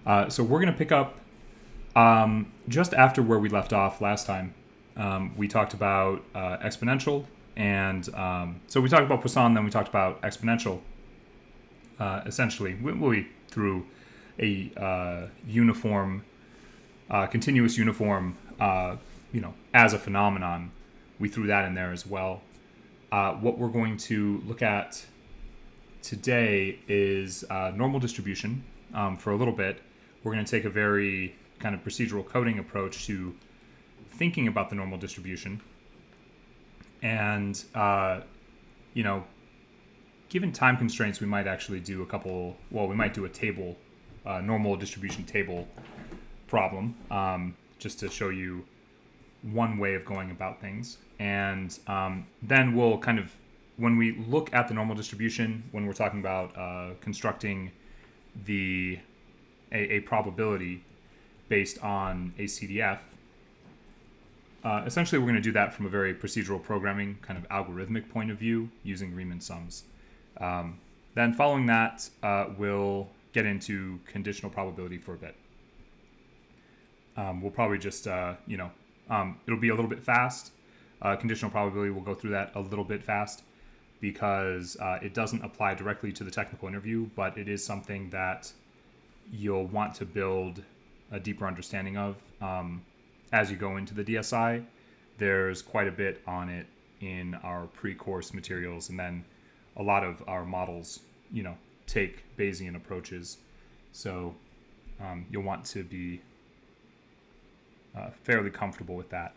So we're going to pick up just after where we left off last time. We talked about exponential, and so we talked about Poisson, then we talked about exponential. Essentially, we through a uniform, continuous uniform, as a phenomenon. We threw that in there as well. What we're going to look at today is normal distribution for a little bit. We're going to take a very kind of procedural coding approach to thinking about the normal distribution. And, given time constraints, we might actually do we might do a table, normal distribution table problem, just to show you one way of going about things. And then we'll kind of, when we look at the normal distribution, when we're talking about constructing a probability based on a CDF, essentially we're going to do that from a very procedural programming kind of algorithmic point of view using Riemann Sums. Then following that, we'll get into conditional probability for a bit. We'll probably just, it'll be a little bit fast. Conditional probability, we'll go through that a little bit fast because it doesn't apply directly to the technical interview, but it is something that you'll want to build a deeper understanding of as you go into the DSI. There's quite a bit on it in our pre-course materials, and then a lot of our models, take Bayesian approaches. So you'll want to be fairly comfortable with that.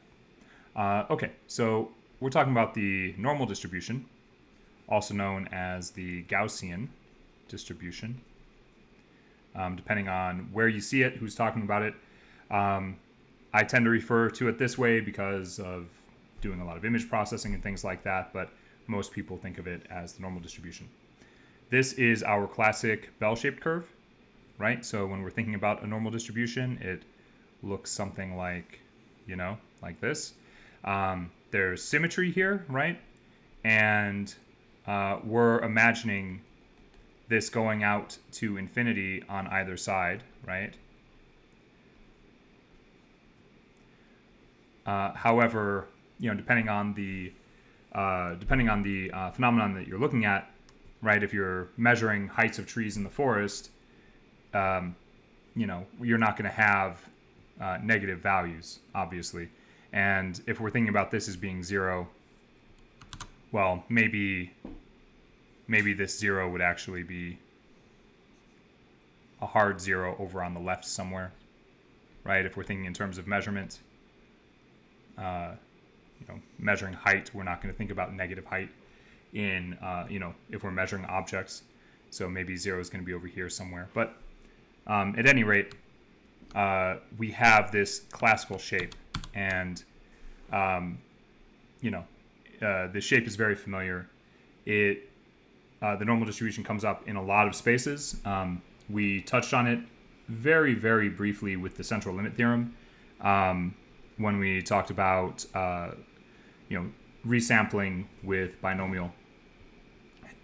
Okay, so we're talking about the normal distribution, also known as the Gaussian distribution. Depending on where you see it, who's talking about it. I tend to refer to it this way because of doing a lot of image processing and things like that, but most people think of it as the normal distribution. This is our classic bell-shaped curve, right? So when we're thinking about a normal distribution, it looks something like, like this. There's symmetry here, right? And we're imagining this going out to infinity on either side, right? However, depending on the phenomenon that you're looking at, right? If you're measuring heights of trees in the forest, you're not going to have negative values, obviously. And if we're thinking about this as being zero, well, maybe this zero would actually be a hard zero over on the left somewhere, right? If we're thinking in terms of measurement, measuring height, we're not going to think about negative height in, if we're measuring objects. So maybe zero is going to be over here somewhere. But at any rate, we have this classical shape, and the shape is very familiar. The normal distribution comes up in a lot of spaces. We touched on it very, very briefly with the central limit theorem when we talked about resampling with binomial,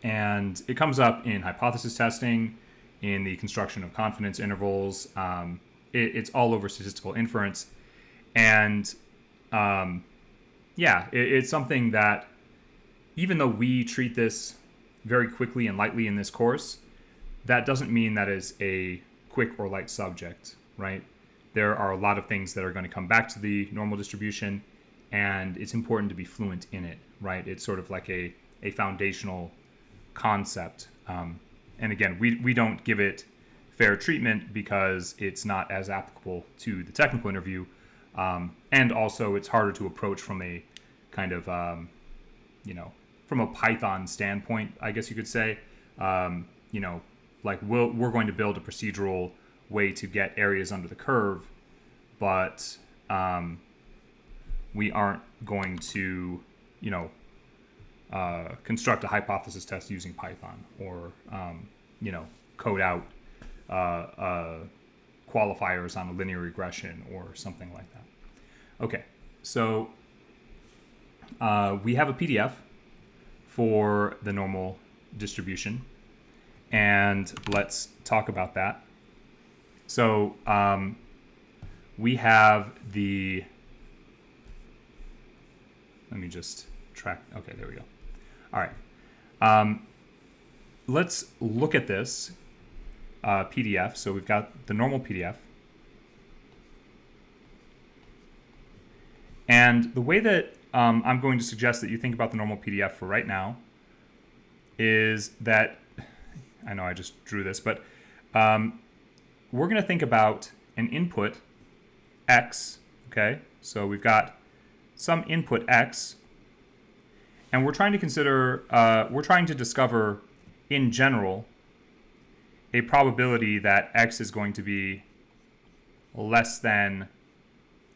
and it comes up in hypothesis testing, in the construction of confidence intervals. It's all over statistical inference, and it's something that, even though we treat this very quickly and lightly in this course, that doesn't mean that is a quick or light subject, right? There are a lot of things that are going to come back to the normal distribution, and it's important to be fluent in it, right? It's sort of like a foundational concept. And again, we don't give it fair treatment because it's not as applicable to the technical interview. And also it's harder to approach from a kind of, from a Python standpoint, I guess you could say. Like we're going to build a procedural way to get areas under the curve, but we aren't going to, construct a hypothesis test using Python, or, code out qualifiers on a linear regression or something like that. Okay, so we have a PDF for the normal distribution, and let's talk about that. So we have the, let me just track. Okay, there we go. All right. Let's look at this PDF. So we've got the normal PDF. And the way that I'm going to suggest that you think about the normal PDF for right now is that, I know I just drew this, but we're going to think about an input x, okay? So we've got some input x, and we're trying to discover in general a probability that x is going to be less than,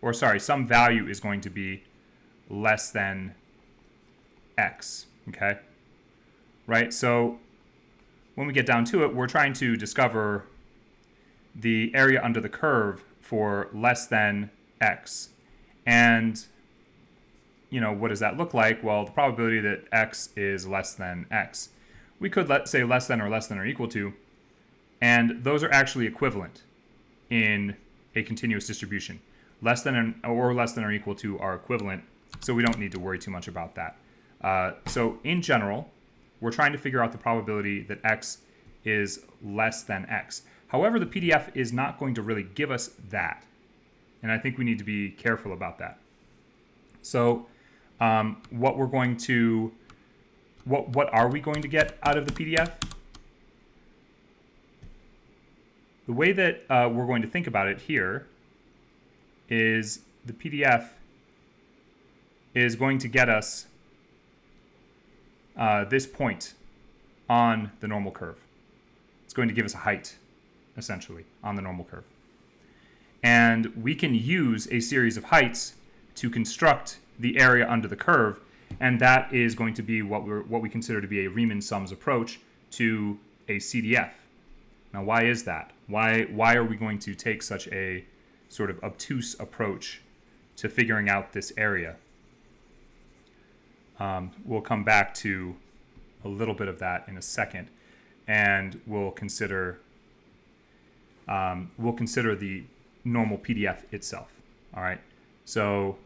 or sorry, some value is going to be less than x, okay? Right, so when we get down to it, we're trying to discover the area under the curve for less than x. And, you know, what does that look like? Well, the probability that x is less than x. We could say less than or equal to, and those are actually equivalent in a continuous distribution. Less than or equal to are equivalent, so we don't need to worry too much about that. So in general, we're trying to figure out the probability that x is less than x. However, the PDF is not going to really give us that, and I think we need to be careful about that. So what are we going to get out of the PDF? The way that we're going to think about it here is the PDF is going to get us this point on the normal curve. It's going to give us a height, essentially, on the normal curve. And we can use a series of heights to construct the area under the curve, and that is going to be what we consider to be a Riemann Sums approach to a CDF. Now, why is that? Why are we going to take such a sort of obtuse approach to figuring out this area? We'll come back to a little bit of that in a second, and we'll consider the normal PDF itself. All right. So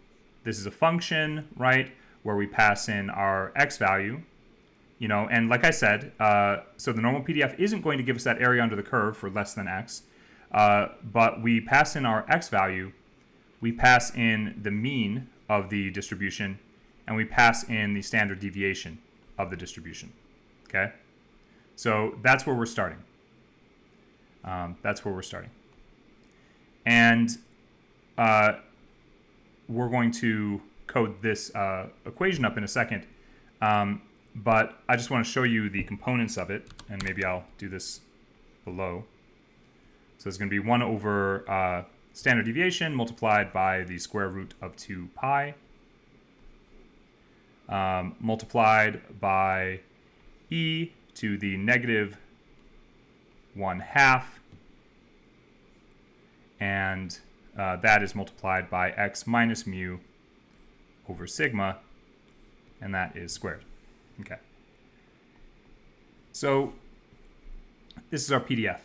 this is a function, right, where we pass in our x value, you know, and like I said, so the normal PDF isn't going to give us that area under the curve for less than x, but we pass in our x value, we pass in the mean of the distribution, and we pass in the standard deviation of the distribution, okay? So that's where we're starting. And we're going to code this equation up in a second, but I just want to show you the components of it, and maybe I'll do this below. So it's going to be 1 over standard deviation multiplied by the square root of 2 pi, multiplied by e to the negative 1/2, and that is multiplied by x minus mu over sigma, and that is squared. Okay. So this is our PDF,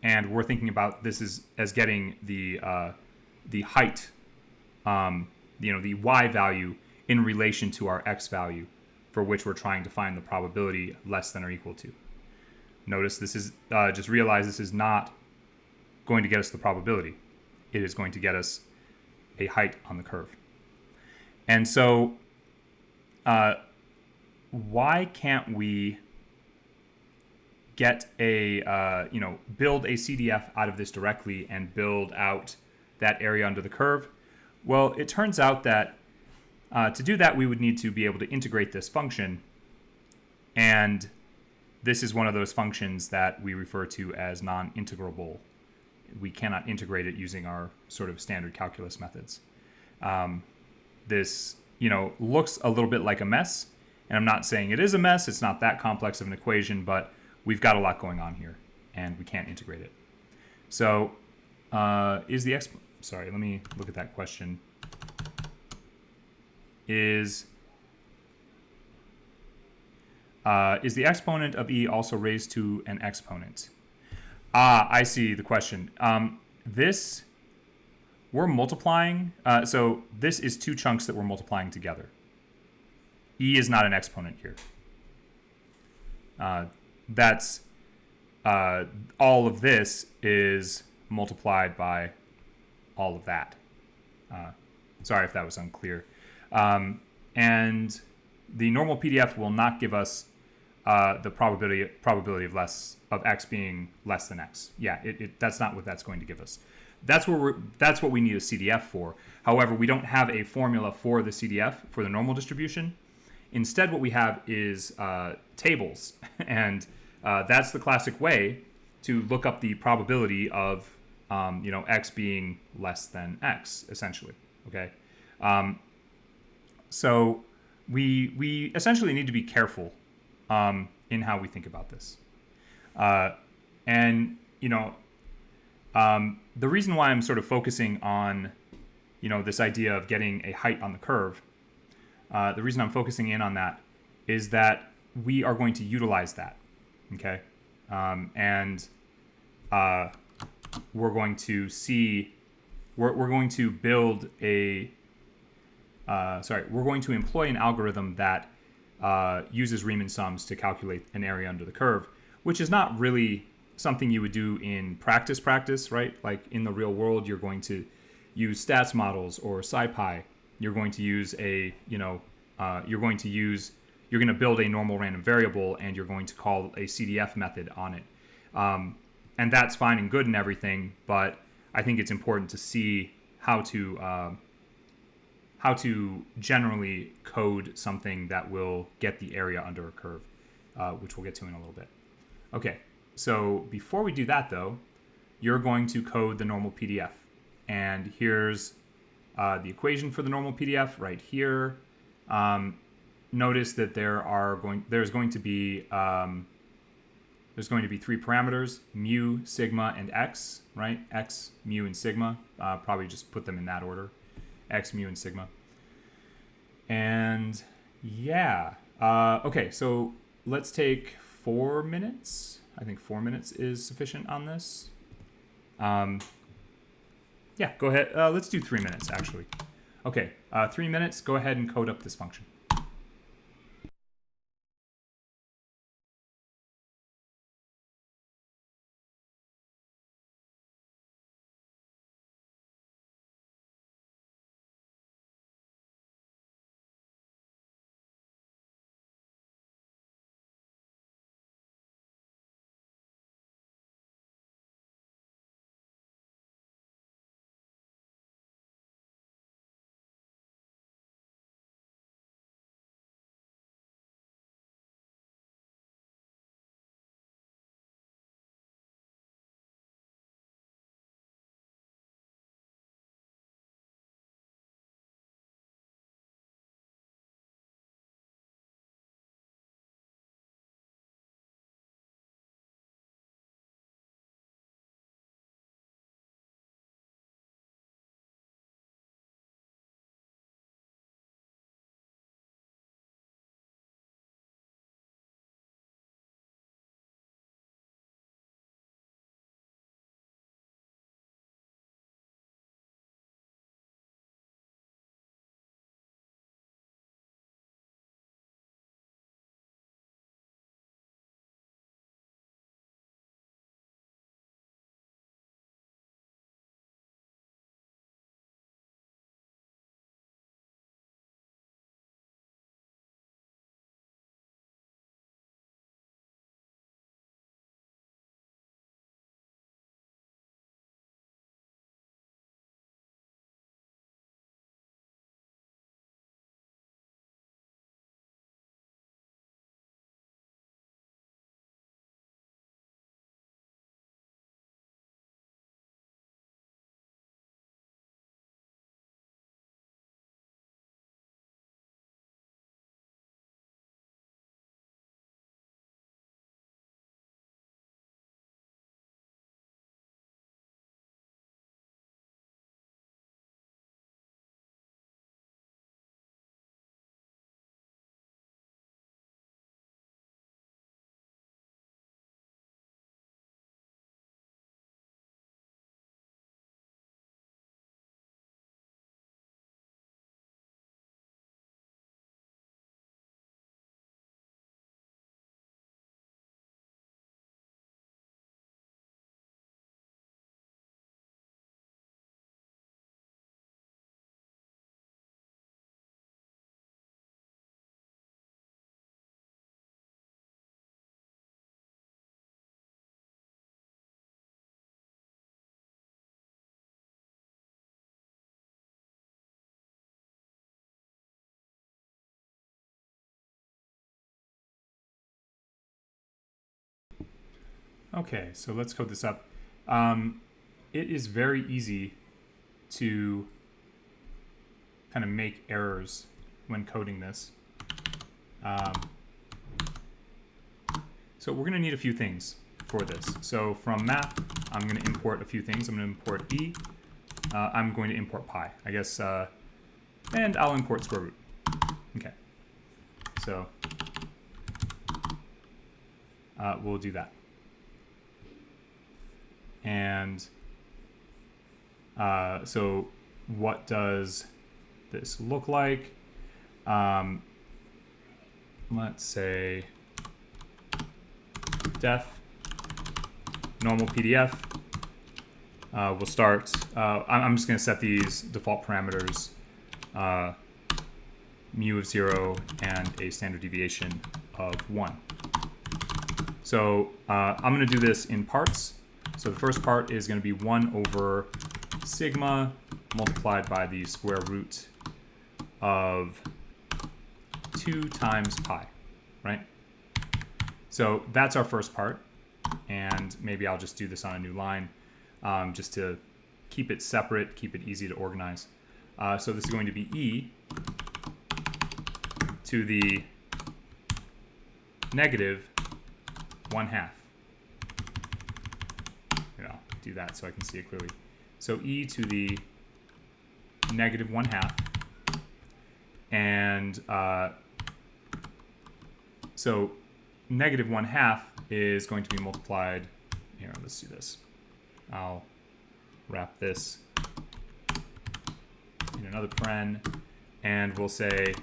and we're thinking about this as getting the height, the y value in relation to our x value, for which we're trying to find the probability less than or equal to. Notice this is, just realize this is not going to get us the probability. It is going to get us a height on the curve. And so why can't we get build a CDF out of this directly and build out that area under the curve? Well, it turns out that to do that, we would need to be able to integrate this function, and this is one of those functions that we refer to as non-integrable. We cannot integrate it using our sort of standard calculus methods. This, looks a little bit like a mess, and I'm not saying it is a mess. It's not that complex of an equation, but we've got a lot going on here, and we can't integrate it. So sorry, let me look at that question. Is the exponent of e also raised to an exponent? I see the question. this, we're multiplying. So this is two chunks that we're multiplying together. E is not an exponent here. That's all of this is multiplied by all of that. Sorry if that was unclear. And the normal PDF will not give us the probability of x being less than x. Yeah, that's not what that's going to give us. That's what we need a CDF for. However, we don't have a formula for the CDF for the normal distribution. Instead, what we have is tables, and that's the classic way to look up the probability of x being less than x, essentially. Okay, so we essentially need to be careful in how we think about this, and the reason why I'm sort of focusing on this idea of getting a height on the curve. The reason I'm focusing in on that is that we are going to utilize that, okay? And we're going to see, we're going to build a, we're going to employ an algorithm that uses Riemann sums to calculate an area under the curve, which is not really something you would do in practice, right? Like in the real world, you're going to use stats models or SciPy. You're going to use you're going to build a normal random variable, and you're going to call a CDF method on it. And that's fine and good and everything, but I think it's important to see how to generally code something that will get the area under a curve, which we'll get to in a little bit. Okay, so before we do that, though, you're going to code the normal PDF. And here's the equation for the normal PDF right here. Notice that there's going to be 3 parameters: mu, sigma, and x. Right? X, mu, and sigma. Probably just put them in that order: x, mu, and sigma. And yeah, okay. So let's take 4 minutes. I think 4 minutes is sufficient on this. Yeah, go ahead. Let's do 3 minutes, actually. Okay, 3 minutes. Go ahead and code up this function. Okay, so let's code this up. It is very easy to kind of make errors when coding this. So we're going to need a few things for this. So from math, I'm going to import a few things. I'm going to import e. I'm going to import pi, I guess, and I'll import square root. Okay, so we'll do that. And so what does this look like? Let's say def normal PDF. We'll start. I'm just going to set these default parameters, mu of 0 and a standard deviation of 1. So I'm going to do this in parts. So the first part is going to be 1 over sigma multiplied by the square root of 2 times pi, right? So that's our first part. And maybe I'll just do this on a new line just to keep it separate, keep it easy to organize. So this is going to be e to the negative 1/2. Here, I'll do that so I can see it clearly. So e to the negative 1/2. And so negative 1/2 is going to be multiplied. Here, let's do this. I'll wrap this in another paren, and we'll say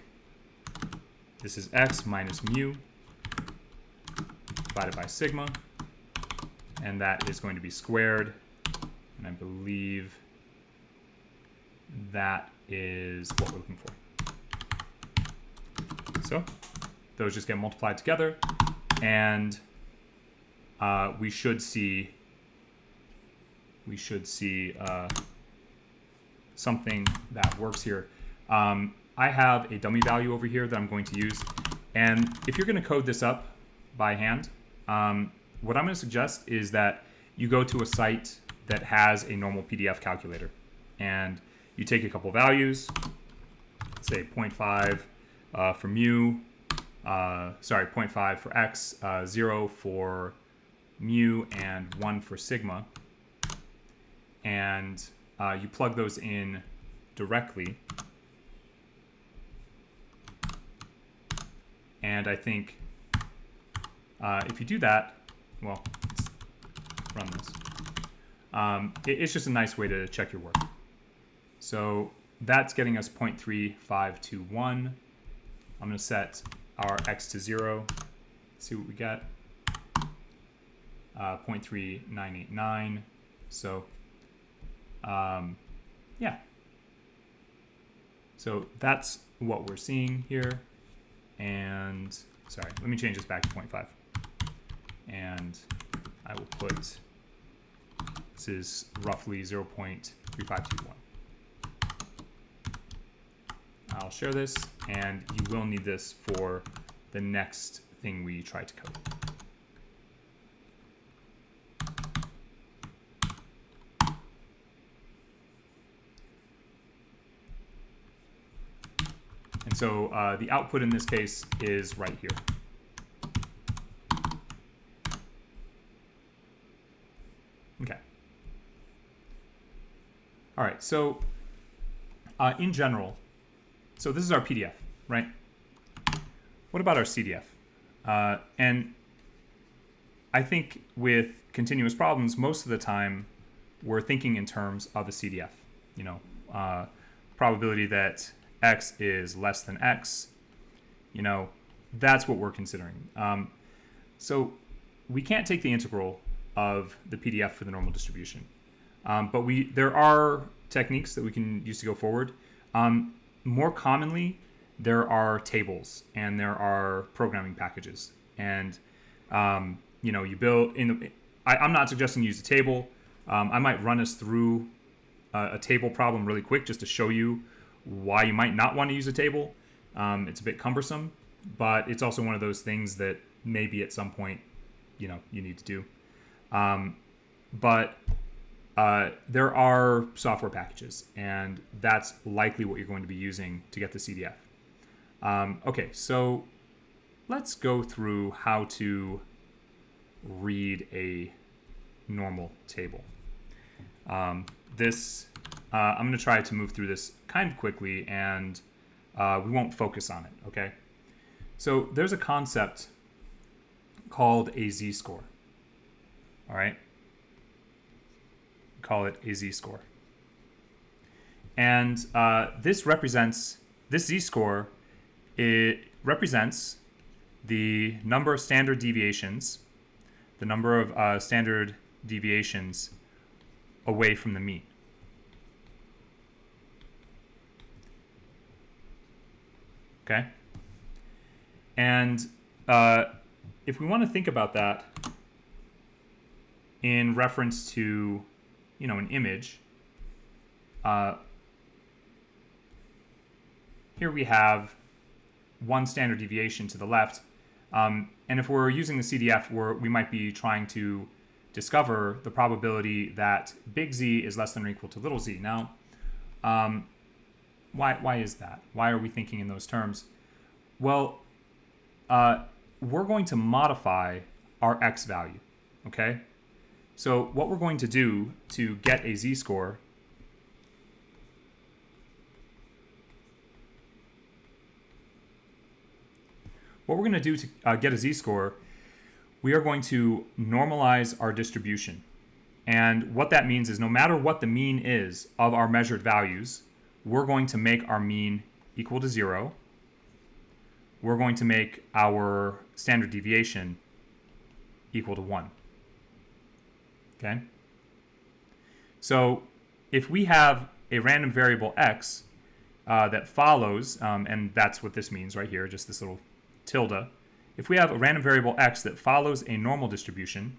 this is x minus mu divided by sigma, and that is going to be squared, and I believe that is what we're looking for. So those just get multiplied together, and we should see something that works here. I have a dummy value over here that I'm going to use, and if you're going to code this up by hand, what I'm going to suggest is that you go to a site that has a normal PDF calculator, and you take a couple values, say 0.5 for mu, 0.5 for x, 0 for mu, and 1 for sigma, and you plug those in directly. And I think if you do that, well, let's run this. It's just a nice way to check your work. So that's getting us 0.3521. I'm going to set our x to 0. See what we get. 0.3989. So, yeah. So that's what we're seeing here. And sorry, let me change this back to 0.5. And I will put, this is roughly 0.3521. I'll share this, and you will need this for the next thing we try to code. And so the output in this case is right here. Okay. All right, so in general, so this is our PDF, right? What about our CDF? And I think with continuous problems, most of the time, we're thinking in terms of a CDF. You know, probability that x is less than x, you know, that's what we're considering. So we can't take the integral of the PDF for the normal distribution. But there are techniques that we can use to go forward. More commonly, there are tables and there are programming packages. And, you know, you build I'm not suggesting you use a table. I might run us through a table problem really quick just to show you why you might not want to use a table. It's a bit cumbersome, but it's also one of those things that maybe at some point, you know, you need to do. But there are software packages, and that's likely what you're going to be using to get the CDF. Okay, so let's go through how to read a normal table. I'm going to try to move through this kind of quickly, and we won't focus on it, okay? So there's a concept called a z-score, all right? Call it a z-score. And this z-score, it represents the number of standard deviations, away from the mean. Okay? And if we want to think about that in reference to, an image, here we have one standard deviation to the left. And if we're using the CDF, we might be trying to discover the probability that big Z is less than or equal to little z. Now, why is that? Why are we thinking in those terms? Well, we're going to modify our x value, okay? So what we're going to do to get a z-score get a z-score, we are going to normalize our distribution. And what that means is no matter what the mean is of our measured values, we're going to make our mean equal to 0. We're going to make our standard deviation equal to 1. Okay? So if we have a random variable x that follows, and that's what this means right here, just this little tilde. If we have a random variable x that follows a normal distribution,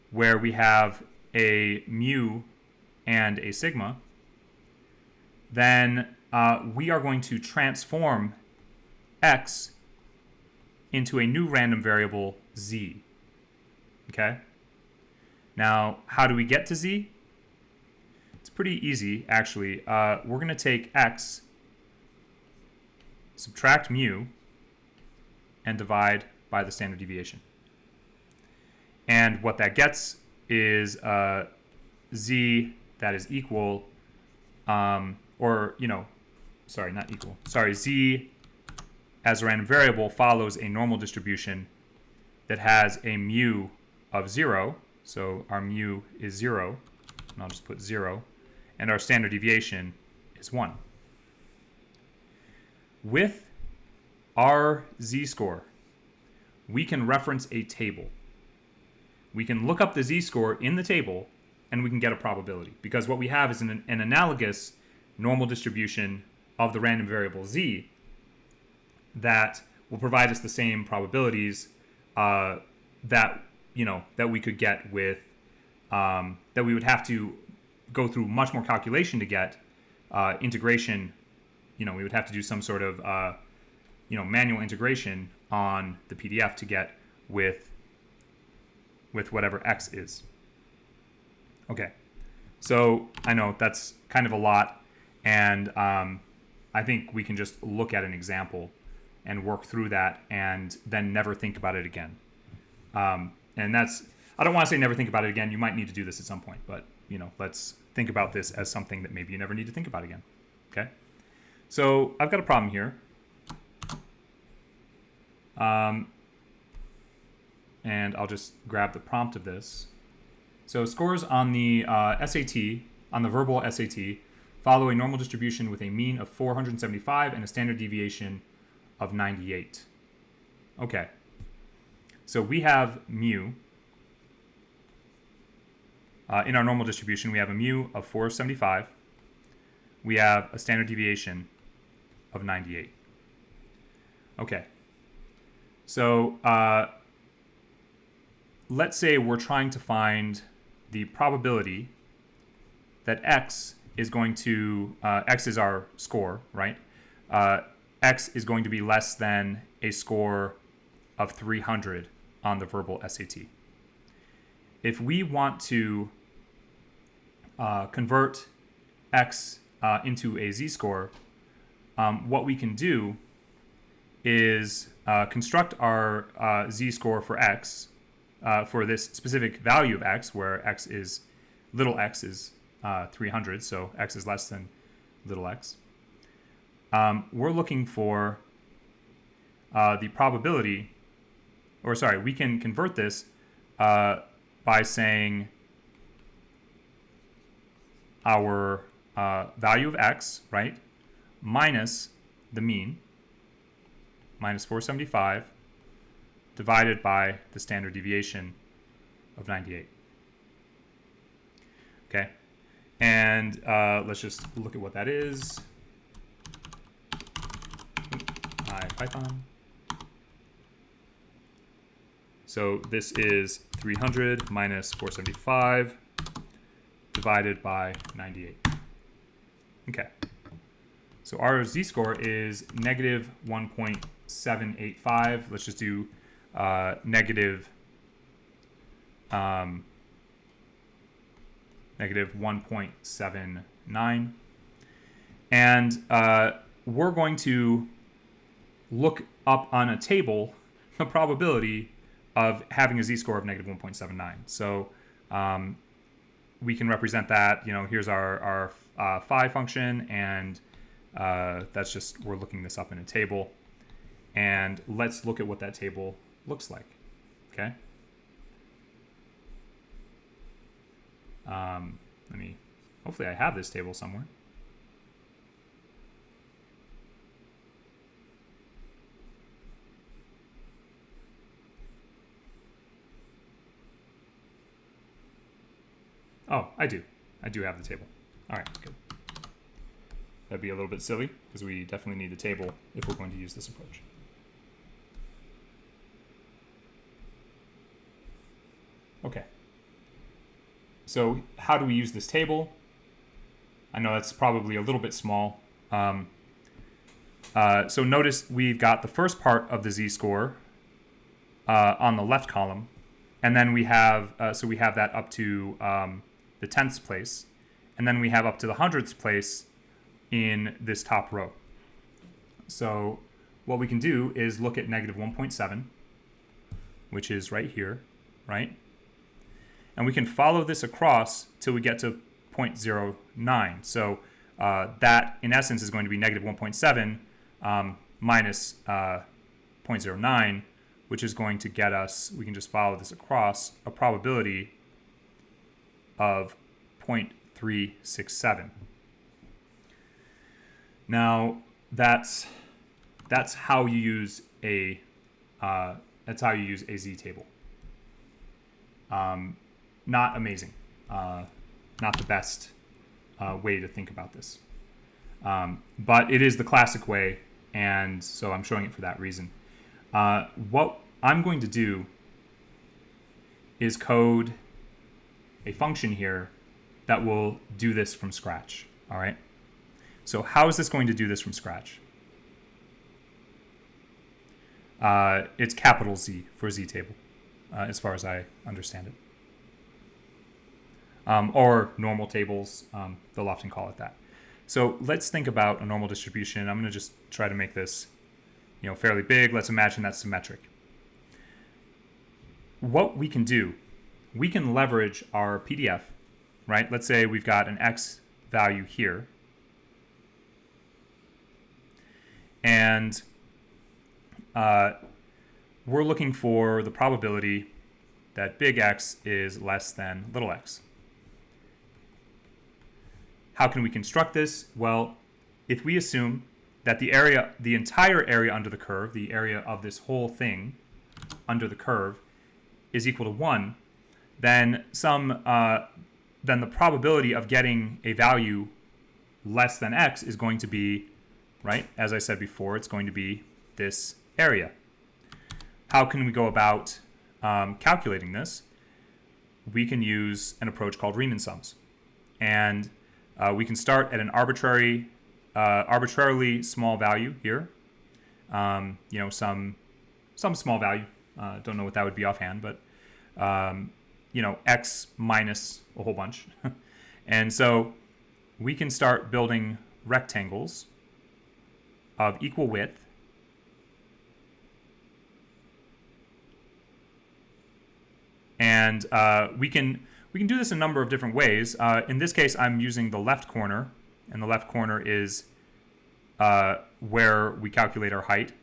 where we have a mu and a sigma, then we are going to transform x into a new random variable z. Okay? Now, how do we get to z? It's pretty easy, actually. We're going to take x, subtract mu, and divide by the standard deviation. And what that gets is z that is equal, z as a random variable follows a normal distribution that has a mu of 0. So our mu is 0, and I'll just put 0. And our standard deviation is 1. With our z-score, we can reference a table. We can look up the z-score in the table, and we can get a probability. Because what we have is an analogous normal distribution of the random variable z that will provide us the same probabilities that we could get with, that we would have to go through much more calculation to get integration. We would have to do some sort of manual integration on the PDF to get with whatever x is. Okay, so I know that's kind of a lot, and I think we can just look at an example and work through that and then never think about it again. And that's, I don't want to say never think about it again. You might need to do this at some point, but let's think about this as something that maybe you never need to think about again. Okay, so I've got a problem here. And I'll just grab the prompt of this. So scores on the SAT, on the verbal SAT, follow a normal distribution with a mean of 475 and a standard deviation of 98. Okay, so we have mu. In our normal distribution, we have a mu of 475. We have a standard deviation of 98. Okay, so let's say we're trying to find the probability that x is going to, x is our score, right? X is going to be less than a score of 300 on the verbal SAT. if we want to convert x into a z-score, what we can do is construct our z-score for x, for this specific value of x, where little x is 300, so x is less than little x. We're looking for the probability, or sorry, we can convert this by saying our value of x, right, minus the mean, minus 475, divided by the standard deviation of 98. Okay, and let's just look at what that is. Python. So this is 300 minus 475 divided by 98. Okay. So our z-score is negative 1.785. Let's just do negative 1.79. And we're going to look up on a table the probability of having a z-score of negative 1.79. So we can represent that, here's our phi function, and that's just, we're looking this up in a table. And let's look at what that table looks like, okay? Hopefully I have this table somewhere. Oh, I do. I do have the table. All right, good. That'd be a little bit silly because we definitely need the table if we're going to use this approach. Okay. So how do we use this table? I know that's probably a little bit small. So notice we've got the first part of the z-score on the left column, and then we have we have that up to the 10th place, and then we have up to the 100th place in this top row. So what we can do is look at negative 1.7, which is right here, right? And we can follow this across till we get to 0.09. So that, in essence, is going to be negative 1.7 minus 0.09, which is going to get us, we can just follow this across, a probability of 0.367. Now, that's how you use a z-table. Not amazing, not the best way to think about this, but it is the classic way, and so I'm showing it for that reason. What I'm going to do is code a function here that will do this from scratch. All right. So how is this going to do this from scratch? It's capital Z for z-table, as far as I understand it. Or normal tables, they'll often call it that. So let's think about a normal distribution. I'm going to just try to make this, fairly big. Let's imagine that's symmetric. What we can do, we can leverage our PDF, right? Let's say we've got an x value here, and we're looking for the probability that big X is less than little x. How can we construct this? Well, if we assume that the entire area under the curve, the area of this whole thing under the curve, is equal to 1, then the probability of getting a value less than x is going to be, right? As I said before, it's going to be this area. How can we go about calculating this? We can use an approach called Riemann Sums, and we can start at an arbitrarily small value here. Some small value. Don't know what that would be offhand, but x minus a whole bunch. And so we can start building rectangles of equal width. And we can do this a number of different ways. In this case, I'm using the left corner, and the left corner is where we calculate our height.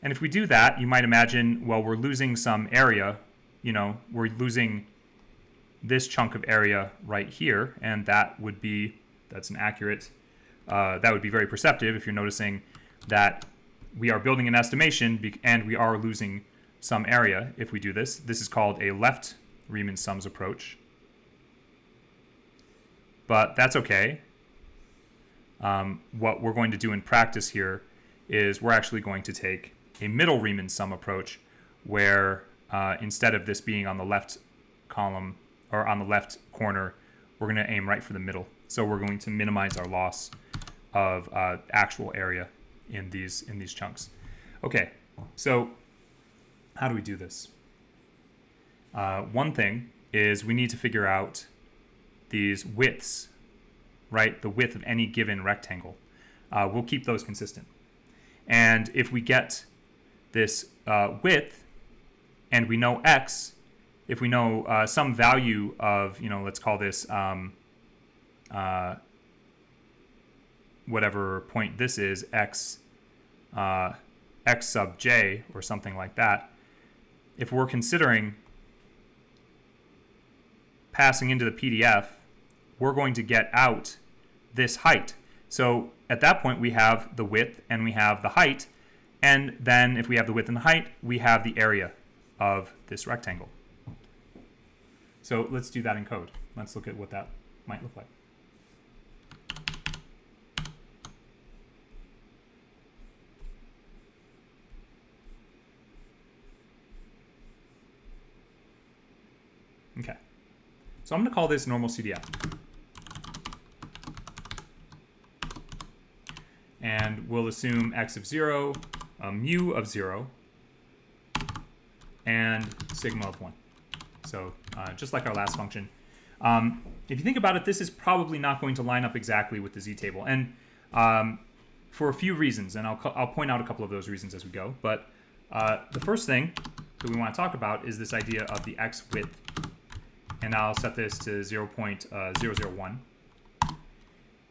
And if we do that, you might imagine, well, we're losing some area. We're losing this chunk of area right here, and that would be very perceptive if you're noticing that we are building an estimation and we are losing some area if we do this. This is called a left Riemann Sums approach. But that's okay. What we're going to do in practice here is we're actually going to take a middle Riemann sum approach where instead of this being on the left column or on the left corner, we're going to aim right for the middle. So we're going to minimize our loss of actual area in these chunks. Okay, so how do we do this? One thing is we need to figure out these widths, right? The width of any given rectangle. We'll keep those consistent. And if we get this width and we know x, if we know some value of, let's call this whatever point this is, x sub j or something like that, if we're considering passing into the PDF, we're going to get out this height. So at that point, we have the width and we have the height. And then if we have the width and the height, we have the area of this rectangle. So let's do that in code. Let's look at what that might look like. Okay, so I'm going to call this normal CDF. And we'll assume x of 0, mu of 0, and sigma of 1. So just like our last function. If you think about it, this is probably not going to line up exactly with the z-table. And for a few reasons, and I'll point out a couple of those reasons as we go. But the first thing that we want to talk about is this idea of the x width. And I'll set this to 0.001.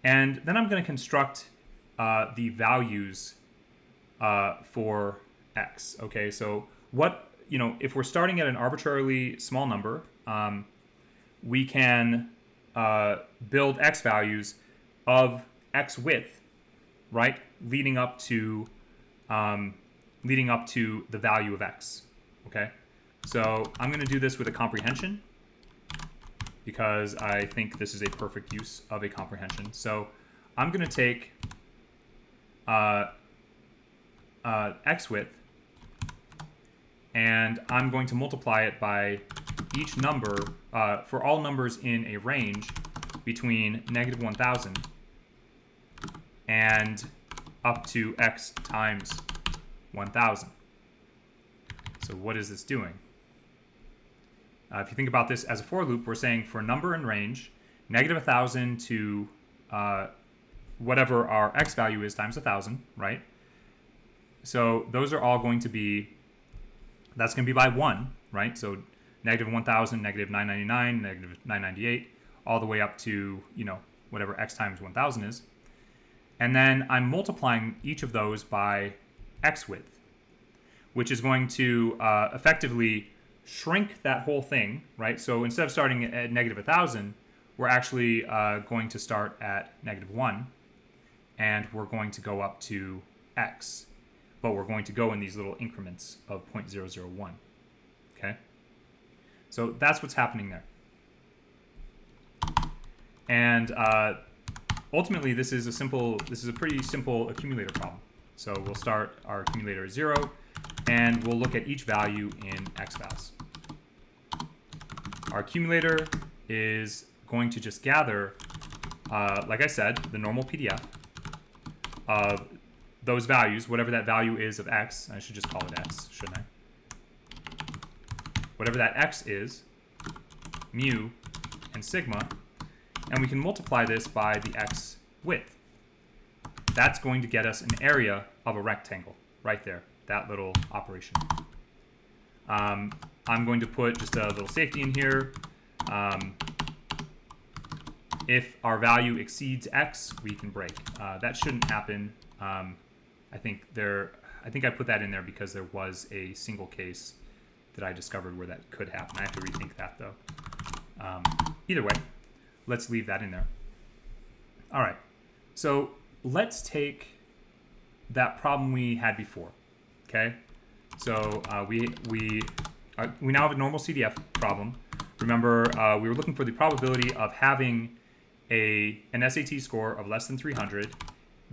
And then I'm going to construct the values for x. Okay, so if we're starting at an arbitrarily small number, we can build x values of x width, right, leading up to the value of x. Okay, so I'm going to do this with a comprehension, because I think this is a perfect use of a comprehension. So I'm going to take x width, and I'm going to multiply it by each number for all numbers in a range between -1000 and up to x times 1000. So what is this doing? If you think about this as a for loop, we're saying for a number in range, -1000 to whatever our x value is times 1000, right? So those are all going to be, that's going to be by 1, right? So -1000, -999, -998, all the way up to, whatever x times 1000 is. And then I'm multiplying each of those by x width, which is going to effectively shrink that whole thing, right? So instead of starting at -1000, we're actually going to start at -1, and we're going to go up to x, but we're going to go in these little increments of 0.001. Okay, so that's what's happening there. And ultimately, this is a pretty simple accumulator problem. So we'll start our accumulator at 0, and we'll look at each value in xVals. Our accumulator is going to just gather, like I said, the normal PDF of those values, whatever that value is of x. I should just call it x, shouldn't I? Whatever that x is, mu and sigma, and we can multiply this by the x width. That's going to get us an area of a rectangle right there, that little operation. I'm going to put just a little safety in here. If our value exceeds x, we can break. That shouldn't happen. I think I put that in there because there was a single case that I discovered where that could happen. I have to rethink that though. Either way, let's leave that in there. All right, so let's take that problem we had before. Okay, so we now have a normal CDF problem. Remember, we were looking for the probability of having an SAT score of less than 300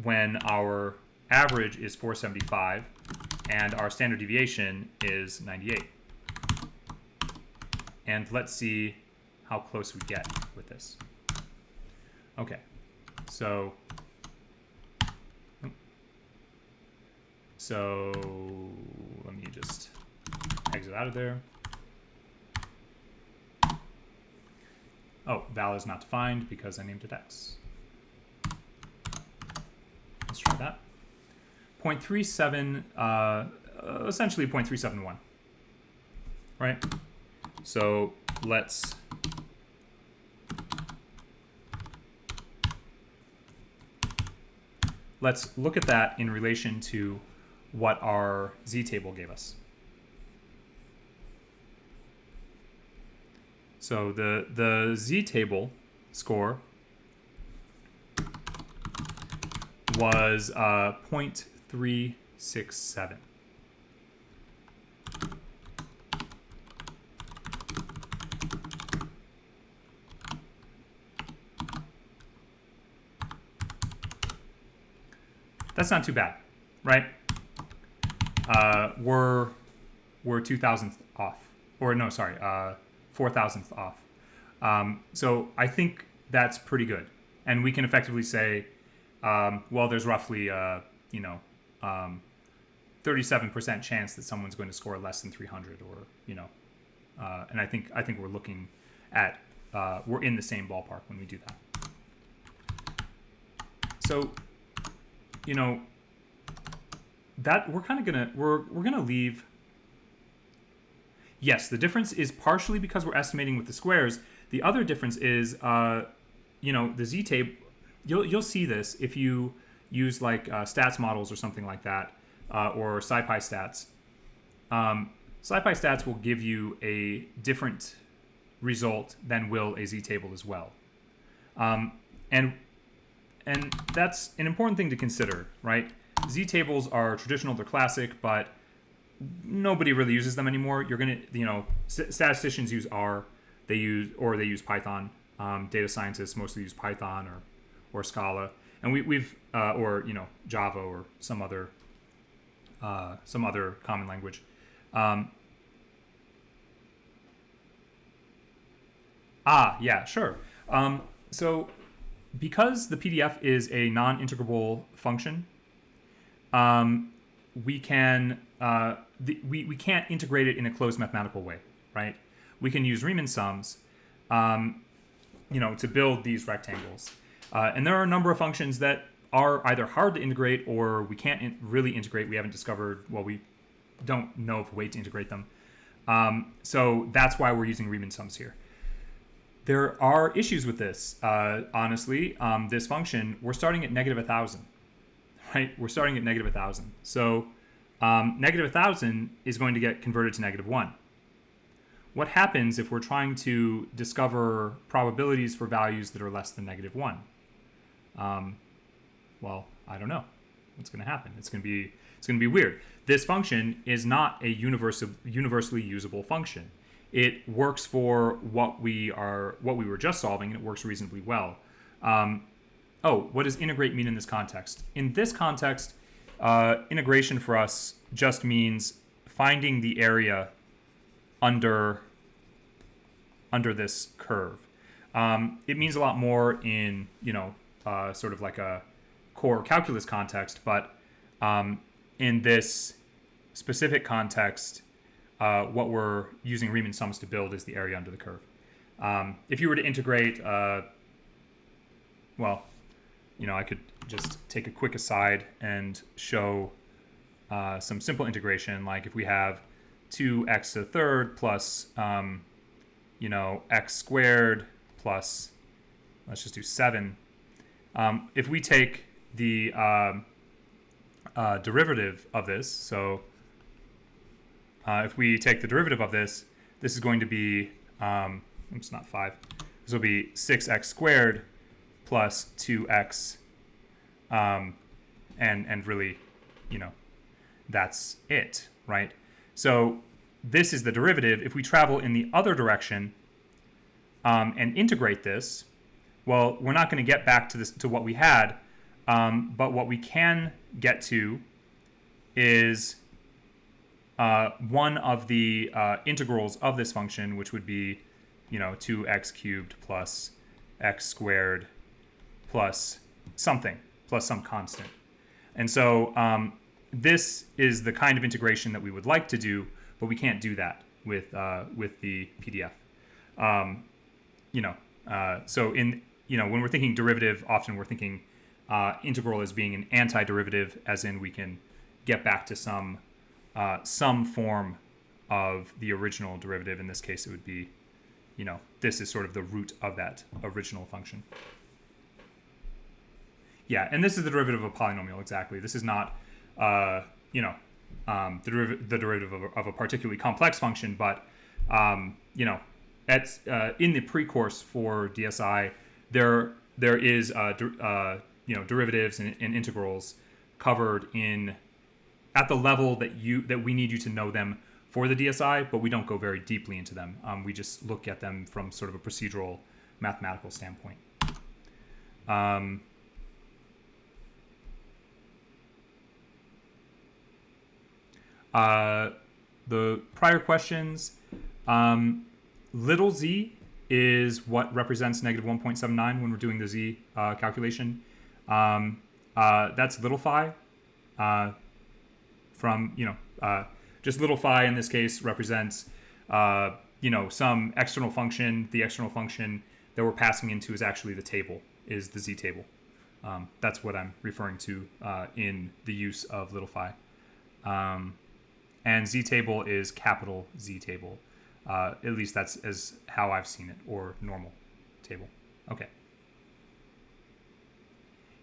when our average is 475 and our standard deviation is 98. And let's see how close we get with this. Okay, so let me just exit out of there. Oh, val is not defined because I named it x. Let's try that. 0.37, essentially 0.371, right? So let's look at that in relation to what our z-table gave us. So the z-table score was 0.367. That's not too bad, right? We're 2,000th off, or no, sorry, 4,000th off. So I think that's pretty good, and we can effectively say, well, there's roughly 37% chance that someone's going to score less than 300, or and I think we're looking at we're in the same ballpark when we do that. So that we're gonna leave. Yes, the difference is partially because we're estimating with the squares. The other difference is the z-table. You'll see this if you use like stats models or something like that, or SciPy stats. SciPy stats will give you a different result than will a z-table as well, and that's an important thing to consider, right? Z-tables are traditional, they're classic, but nobody really uses them anymore. You're gonna, statisticians use R, they use Python. Data scientists mostly use Python or Scala, and we've or Java or some other common language. Yeah, sure. So because the PDF is a non-integrable function, we can't integrate it in a closed mathematical way, right? We can use Riemann sums, to build these rectangles, and there are a number of functions that are either hard to integrate or we can't really integrate. We haven't discovered, well, we don't know of a way to integrate them. So that's why we're using Riemann sums here. There are issues with this. Honestly, this function, we're starting at -1,000, right? We're starting at -1,000. So -1,000 is going to get converted to -1. What happens if we're trying to discover probabilities for values that are less than -1? Well, I don't know what's going to happen. It's going to be weird. This function is not a universally usable function. It works for what we were just solving, and it works reasonably well. What does integrate mean in this context? In this context, integration for us just means finding the area under this curve. It means a lot more in sort of like a core calculus context, but in this specific context, what we're using Riemann sums to build is the area under the curve. If you were to integrate, well, I could just take a quick aside and show some simple integration, like if we have 2x to the third plus, x squared plus, let's just do 7. If we take the derivative of this, so if we take the derivative of this, this is going to be, oops, not 5. This will be 6x squared plus 2x, and really, that's it, right? So this is the derivative. If we travel in the other direction and integrate this, well, we're not going to get back to what we had, but what we can get to is one of the integrals of this function, which would be, 2x cubed plus x squared plus something, plus some constant. And so this is the kind of integration that we would like to do, but we can't do that with the PDF. So when we're thinking derivative, often we're thinking integral as being an antiderivative, as in we can get back to some form of the original derivative. In this case, it would be, this is sort of the root of that original function. Yeah, and this is the derivative of a polynomial, exactly. This is not, the derivative of a particularly complex function, but, in the pre-course for DSI, there is, derivatives and integrals covered at the level that we need you to know them for the DSI, but we don't go very deeply into them. We just look at them from sort of a procedural mathematical standpoint. The prior questions, little z is what represents negative 1.79 when we're doing the z calculation. That's little phi. Just little phi in this case represents, some external function. The external function that we're passing into is actually the table, is the z table. That's what I'm referring to in the use of little phi. And z table is capital Z table. At least that's as how I've seen it, or normal table. Okay.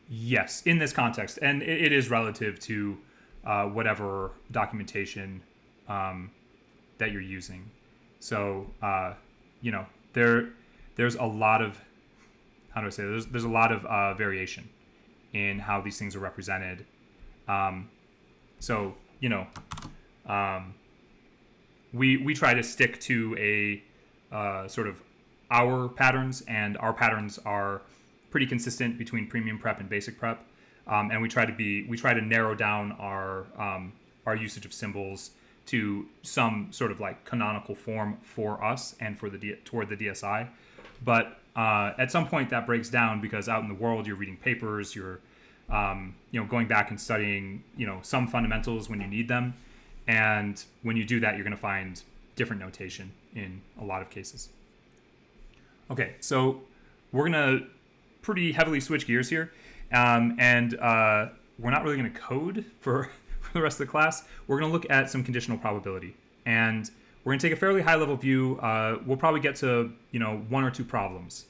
Yes, in this context, and it is relative to whatever documentation that you're using. So, there's a lot of, how do I say, there's a lot of variation in how these things are represented. We try to stick to a sort of our patterns, and our patterns are pretty consistent between premium prep and basic prep, and we try to narrow down our usage of symbols to some sort of like canonical form for us and for toward the DSI. But at some point that breaks down, because out in the world you're reading papers, you're going back and studying some fundamentals when you need them. And when you do that, you're going to find different notation in a lot of cases. Okay, so we're going to pretty heavily switch gears here. And we're not really going to code for the rest of the class. We're going to look at some conditional probability. And we're going to take a fairly high-level view. We'll probably get to, 1 or 2 problems.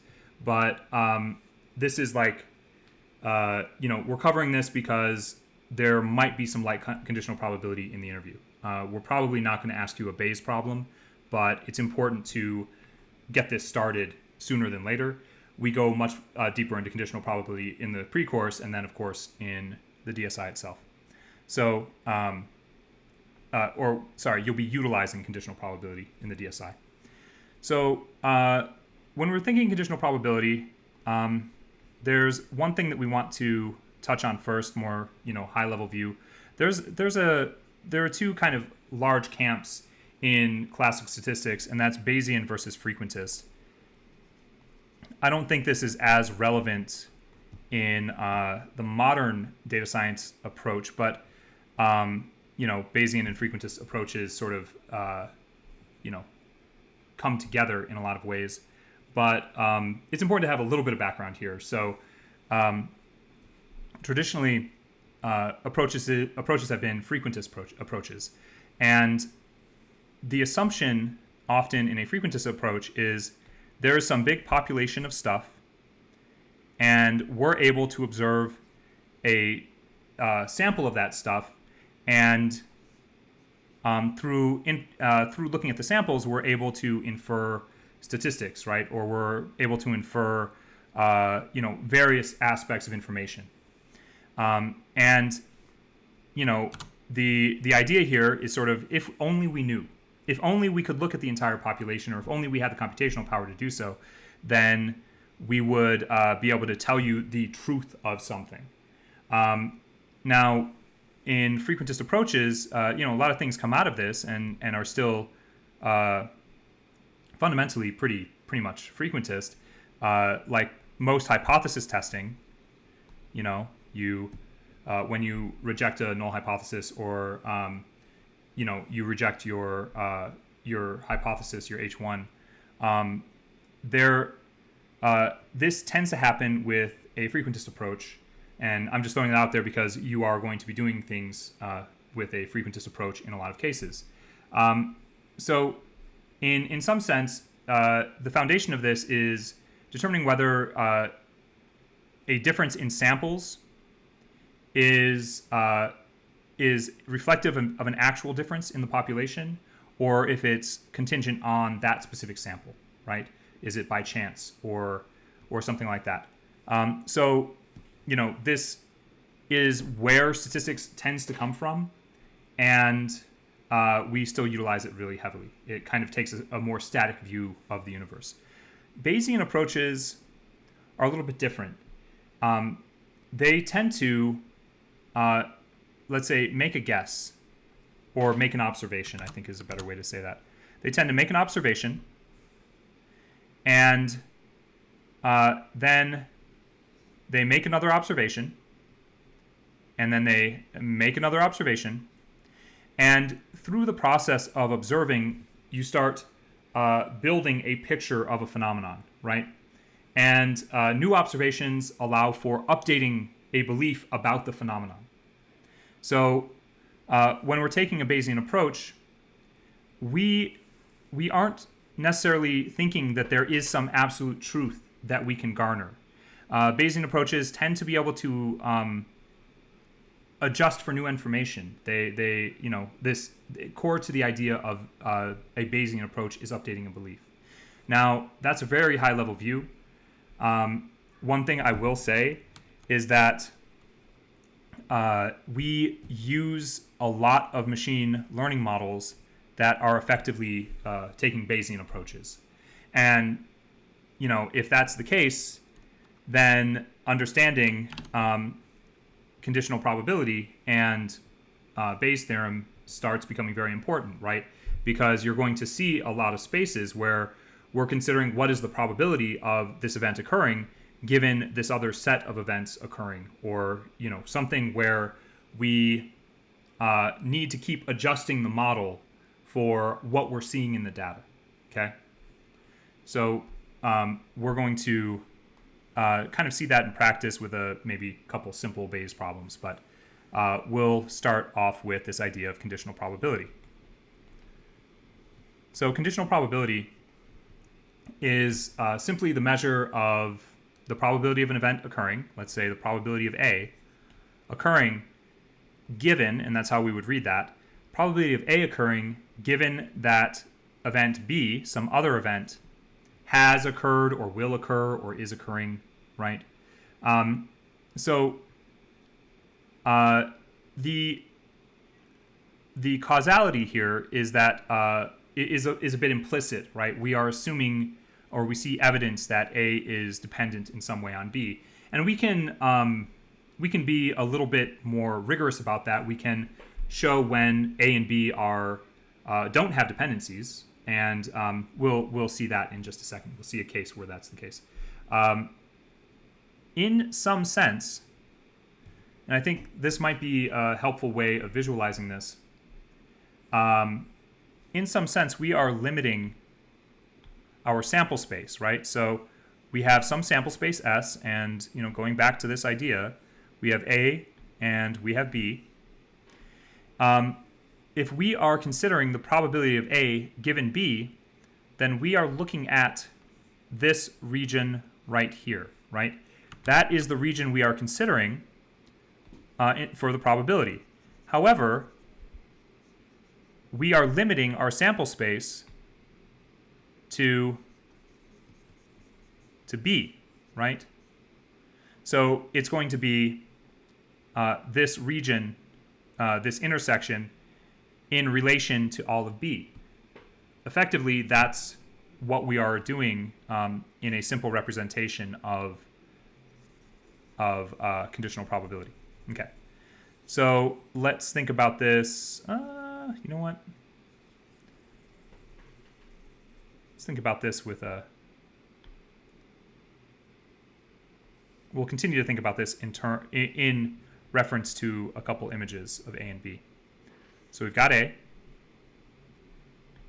But this is like, we're covering this because there might be some light conditional probability in the interview. We're probably not going to ask you a Bayes problem, but it's important to get this started sooner than later. We go much deeper into conditional probability in the pre-course, and then, of course, in the DSI itself. So, you'll be utilizing conditional probability in the DSI. So, when we're thinking conditional probability, there's one thing that we want to touch on first, more high-level view. There are 2 kind of large camps in classical statistics, and that's Bayesian versus Frequentist. I don't think this is as relevant in the modern data science approach, but Bayesian and Frequentist approaches sort of come together in a lot of ways. but it's important to have a little bit of background here. So traditionally, approaches have been frequentist approaches. And the assumption often in a frequentist approach is there is some big population of stuff, and we're able to observe a sample of that stuff, and through looking at the samples, we're able to infer statistics, right? Or we're able to infer various aspects of information. And the idea here is sort of, if only we knew, if only we could look at the entire population, or if only we had the computational power to do so, then we would be able to tell you the truth of something. Now, in frequentist approaches, a lot of things come out of this and are still fundamentally pretty much frequentist. Like most hypothesis testing, when you reject a null hypothesis, or you reject your hypothesis, your H1, this tends to happen with a frequentist approach. And I'm just throwing it out there because you are going to be doing things with a frequentist approach in a lot of cases. So in some sense, the foundation of this is determining whether a difference in samples is reflective of an actual difference in the population, or if it's contingent on that specific sample, right? Is it by chance or something like that? This is where statistics tends to come from, and we still utilize it really heavily. It kind of takes a more static view of the universe. Bayesian approaches are a little bit different. They tend to, let's say, make a guess or make an observation, I think is a better way to say that. They tend to make an observation, and then they make another observation, and then they make another observation. And through the process of observing, you start building a picture of a phenomenon, right? And new observations allow for updating a belief about the phenomenon. So when we're taking a Bayesian approach, we aren't necessarily thinking that there is some absolute truth that we can garner. Bayesian approaches tend to be able to adjust for new information. This core to the idea of a Bayesian approach is updating a belief. Now, that's a very high level view. One thing I will say is that we use a lot of machine learning models that are effectively taking Bayesian approaches. And, if that's the case, then understanding conditional probability and Bayes' theorem starts becoming very important, right? Because you're going to see a lot of spaces where we're considering what is the probability of this event occurring given this other set of events occurring, or something where we need to keep adjusting the model for what we're seeing in the data. Okay, so we're going to kind of see that in practice with maybe a couple simple Bayes problems, but we'll start off with this idea of conditional probability. So conditional probability is simply the measure of the probability of an event occurring, let's say the probability of A occurring given, and that's how we would read that, probability of A occurring given that event B, some other event, has occurred or will occur or is occurring, right? The causality here is that is a bit implicit, right? We are assuming, or we see evidence that A is dependent in some way on B, and we can be a little bit more rigorous about that. We can show when A and B don't have dependencies, and we'll see that in just a second. We'll see a case where that's the case. In some sense, and I think this might be a helpful way of visualizing this, in some sense, we are limiting our sample space, right? So we have some sample space S, and going back to this idea, we have A and we have B. If we are considering the probability of A given B, then we are looking at this region right here, right? That is the region we are considering for the probability. However, we are limiting our sample space to B, right? So it's going to be this region, this intersection, in relation to all of B. Effectively, that's what we are doing in a simple representation of conditional probability. Okay, so let's think about this. You know what? Let's think about this with a. We'll continue to think about this in reference to a couple images of A and B. So we've got A,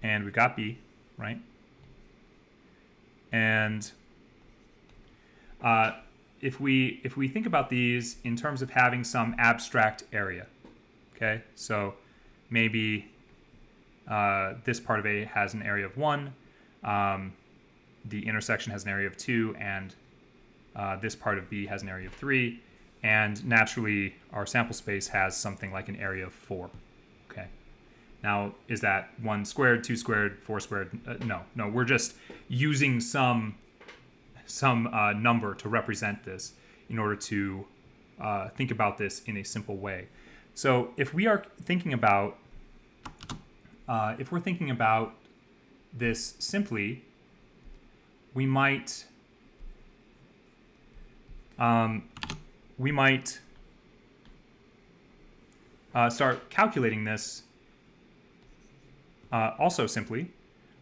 and we've got B, right? And if we think about these in terms of having some abstract area, okay? So maybe this part of A has an area of 1, the intersection has an area of 2, and this part of B has an area of 3, and naturally our sample space has something like an area of 4. Okay. Now, is that 1 squared, 2 squared, 4 squared? No, we're just using some number to represent this in order to think about this in a simple way. So if we are thinking about, if we're thinking about this simply, we might start calculating this also simply,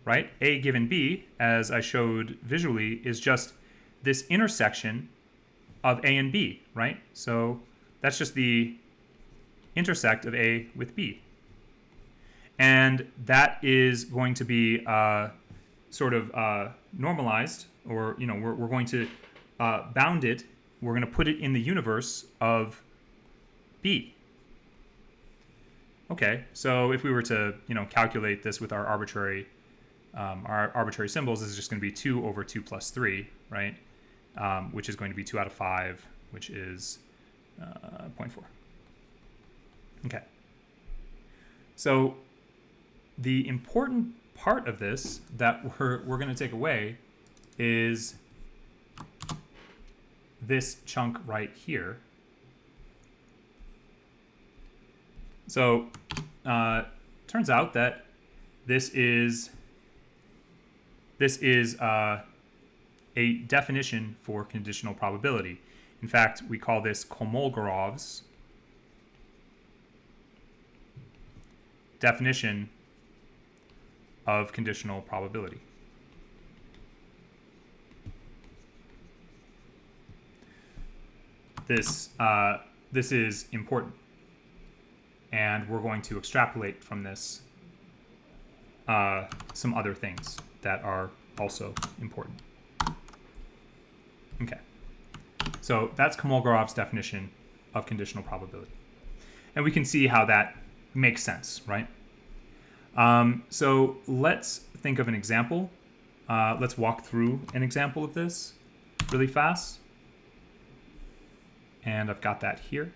right? A given B, as I showed visually, is just this intersection of A and B, right? So that's just the intersect of A with B. And that is going to be sort of normalized, or we're going to bound it. We're going to put it in the universe of B. Okay, so if we were to calculate this with our arbitrary symbols, this is just going to be 2 over 2 plus 3, right? Which is going to be 2 out of 5, which is 0.4. Okay. So the important part of this that we're going to take away is this chunk right here. So turns out that this is a definition for conditional probability. In fact, we call this Kolmogorov's definition of conditional probability. This is important, and we're going to extrapolate from this some other things that are also important. Okay, so that's Kolmogorov's definition of conditional probability, and we can see how that makes sense, right? So let's think of an example. Let's walk through an example of this really fast. And I've got that here.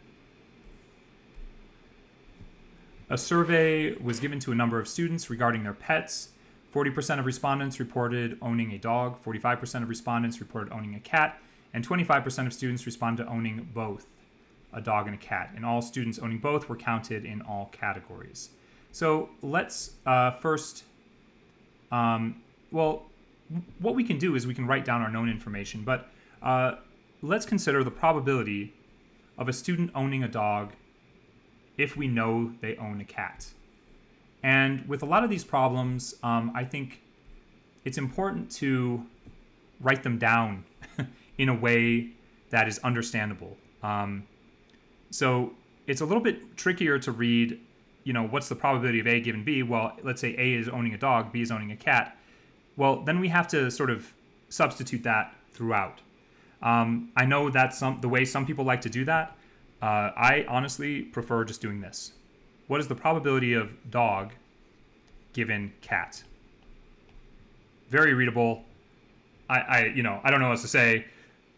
A survey was given to a number of students regarding their pets. 40% of respondents reported owning a dog, 45% of respondents reported owning a cat, and 25% of students responded to owning both, a dog and a cat. And all students owning both were counted in all categories. So let's first, well, what we can do is we can write down our known information, but let's consider the probability of a student owning a dog if we know they own a cat. And with a lot of these problems, I think it's important to write them down in a way that is understandable. So it's a little bit trickier to read, what's the probability of A given B? Well, let's say A is owning a dog, B is owning a cat. well, then we have to sort of substitute that throughout. I know that's the way some people like to do that. I honestly prefer just doing this. What is the probability of dog given cat? Very readable. I don't know what else to say.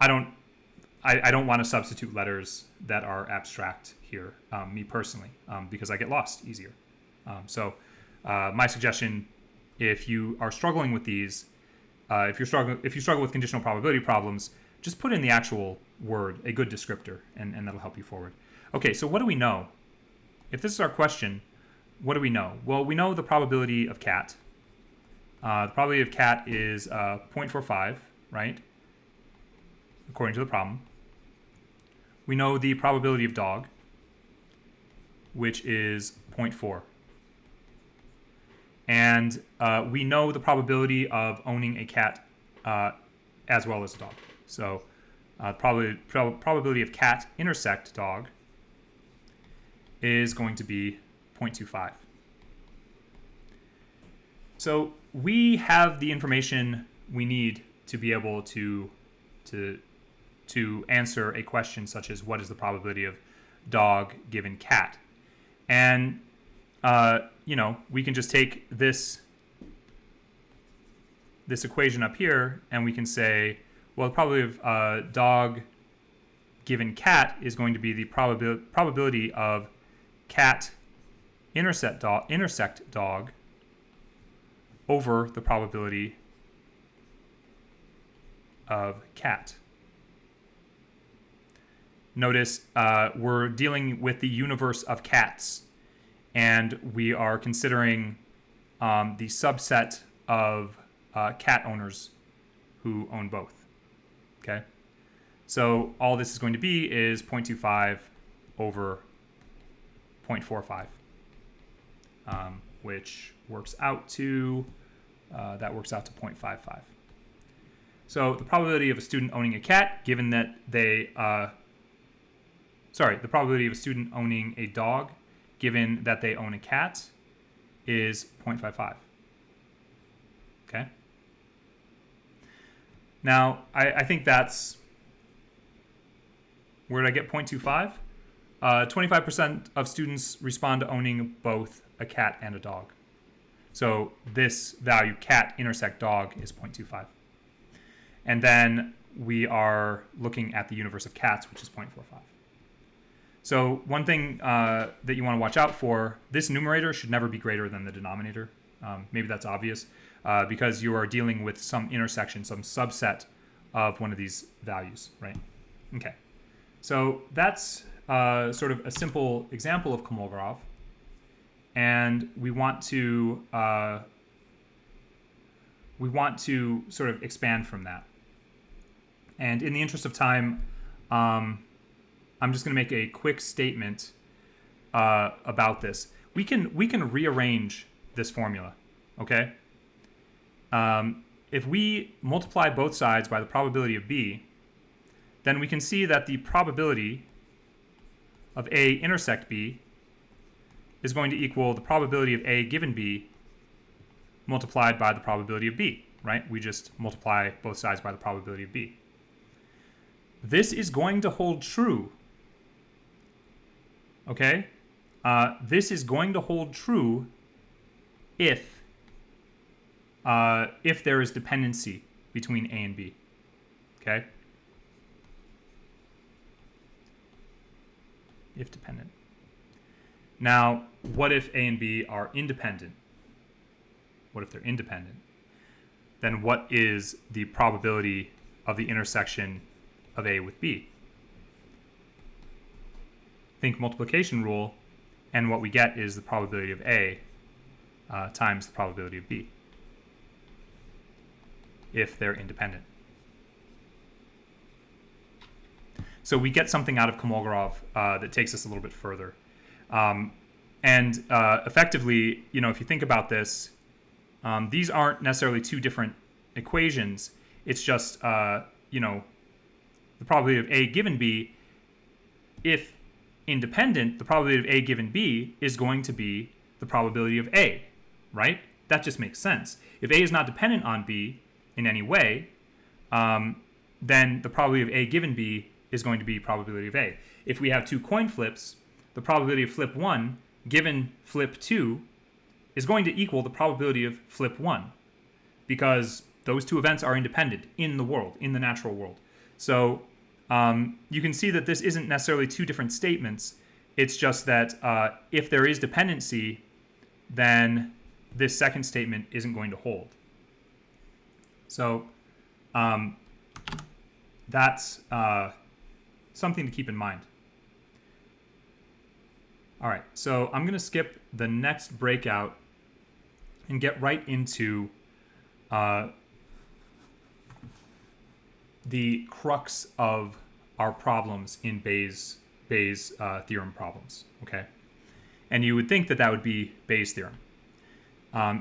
I don't want to substitute letters that are abstract here, me personally, because I get lost easier. So my suggestion, if you are struggling with these, if you struggle with conditional probability problems, just put in the actual word, a good descriptor, and that'll help you forward. Okay, so what do we know? If this is our question, what do we know? Well, we know the probability of cat. The probability of cat is 0.45, right? According to the problem. We know the probability of dog, which is 0.4. And we know the probability of owning a cat as well as a dog. So probability of cat intersect dog is going to be 0.25. So we have the information we need to be able to answer a question such as what is the probability of dog given cat. And we can just take this equation up here and we can say, well, the probability of dog given cat is going to be the probability of cat intersect dog over the probability of cat. Notice we're dealing with the universe of cats, and we are considering the subset of cat owners who own both. Okay, so all this is going to be is 0.25 over 0.45, which works out to 0.55. So the probability of a student owning a cat, given that the probability of a student owning a dog, given that they own a cat, is 0.55. Okay. Now, I think that's, where did I get 0.25? 25% of students respond to owning both a cat and a dog. So this value, cat intersect dog, is 0.25. And then we are looking at the universe of cats, which is 0.45. So one thing that you want to watch out for, this numerator should never be greater than the denominator. Maybe that's obvious, because you are dealing with some intersection, some subset of one of these values, right? Okay, so that's sort of a simple example of Kolmogorov, and we want to sort of expand from that. And in the interest of time, I'm just going to make a quick statement about this. We can rearrange this formula, okay? If we multiply both sides by the probability of B, then we can see that the probability of A intersect B is going to equal the probability of A given B multiplied by the probability of B, right? We just multiply both sides by the probability of B. This is going to hold true, okay? This is going to hold true if there is dependency between A and B, okay? If dependent. Now, what if A and B are independent? What if they're independent? Then what is the probability of the intersection of A with B? Think multiplication rule, and what we get is the probability of A times the probability of B, if they're independent. So we get something out of Kolmogorov that takes us a little bit further. Effectively, if you think about this, these aren't necessarily two different equations. It's just, the probability of A given B, if independent, the probability of A given B is going to be the probability of A, right? that just makes sense. If A is not dependent on B in any way, then the probability of A given B is going to be probability of A. If we have two coin flips, the probability of flip 1 given flip 2 is going to equal the probability of flip 1, because those two events are independent in the world, in the natural world. So you can see that this isn't necessarily two different statements. It's just that if there is dependency, then this second statement isn't going to hold. So that's something to keep in mind. All right, so I'm going to skip the next breakout and get right into the crux of our problems in Bayes' theorem problems, okay? And you would think that that would be Bayes' theorem.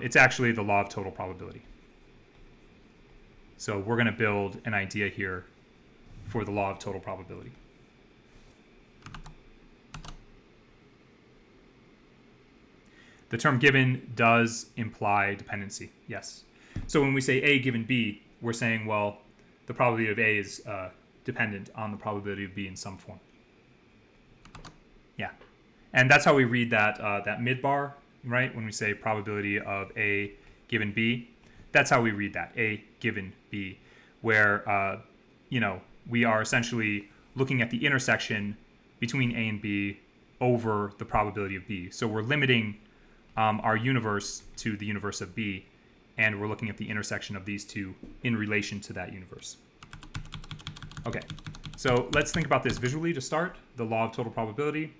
It's actually the law of total probability. So we're going to build an idea here for the law of total probability. The term given does imply dependency, yes. So when we say A given B, we're saying, well, the probability of A is dependent on the probability of B in some form. Yeah, and that's how we read that that midbar, right? When we say probability of A given B, that's how we read that, A given B, where we are essentially looking at the intersection between A and B over the probability of B. So we're limiting our universe to the universe of B, and we're looking at the intersection of these two in relation to that universe. Okay, so let's think about this visually to start, the law of total probability,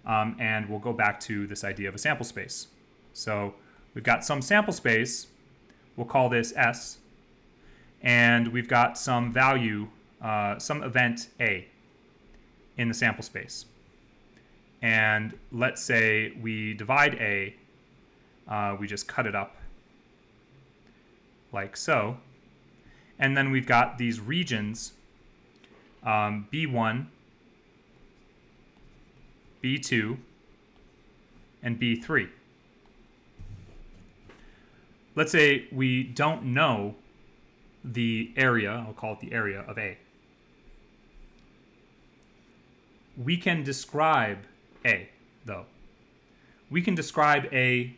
and we'll go back to this idea of a sample space. So we've got some sample space, we'll call this S, and we've got some value, some event A in the sample space. And let's say we divide A, we just cut it up like so. And then we've got these regions, B1, B2, and B3. Let's say we don't know the area, I'll call it the area of A. We can describe A, though. We can describe A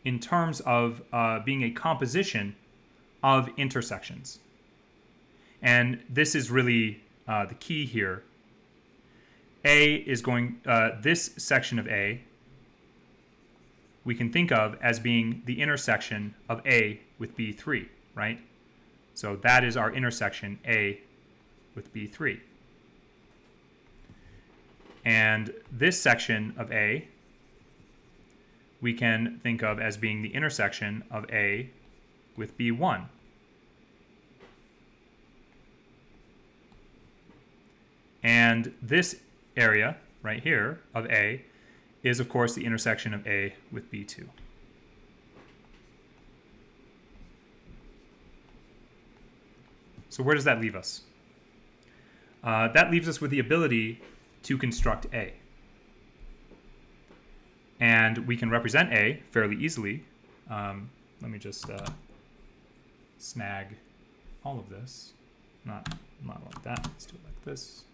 in terms of being a composition of intersections. And this is really the key here. A is going, this section of A, we can think of as being the intersection of A with B3, right? So that is our intersection A with B3. And this section of A, we can think of as being the intersection of A with B1. And this area right here of A is, of course, the intersection of A with B2. So where does that leave us? That leaves us with the ability to construct A. And we can represent A fairly easily. Let me just snag all of this. Not like that. Let's do it like this.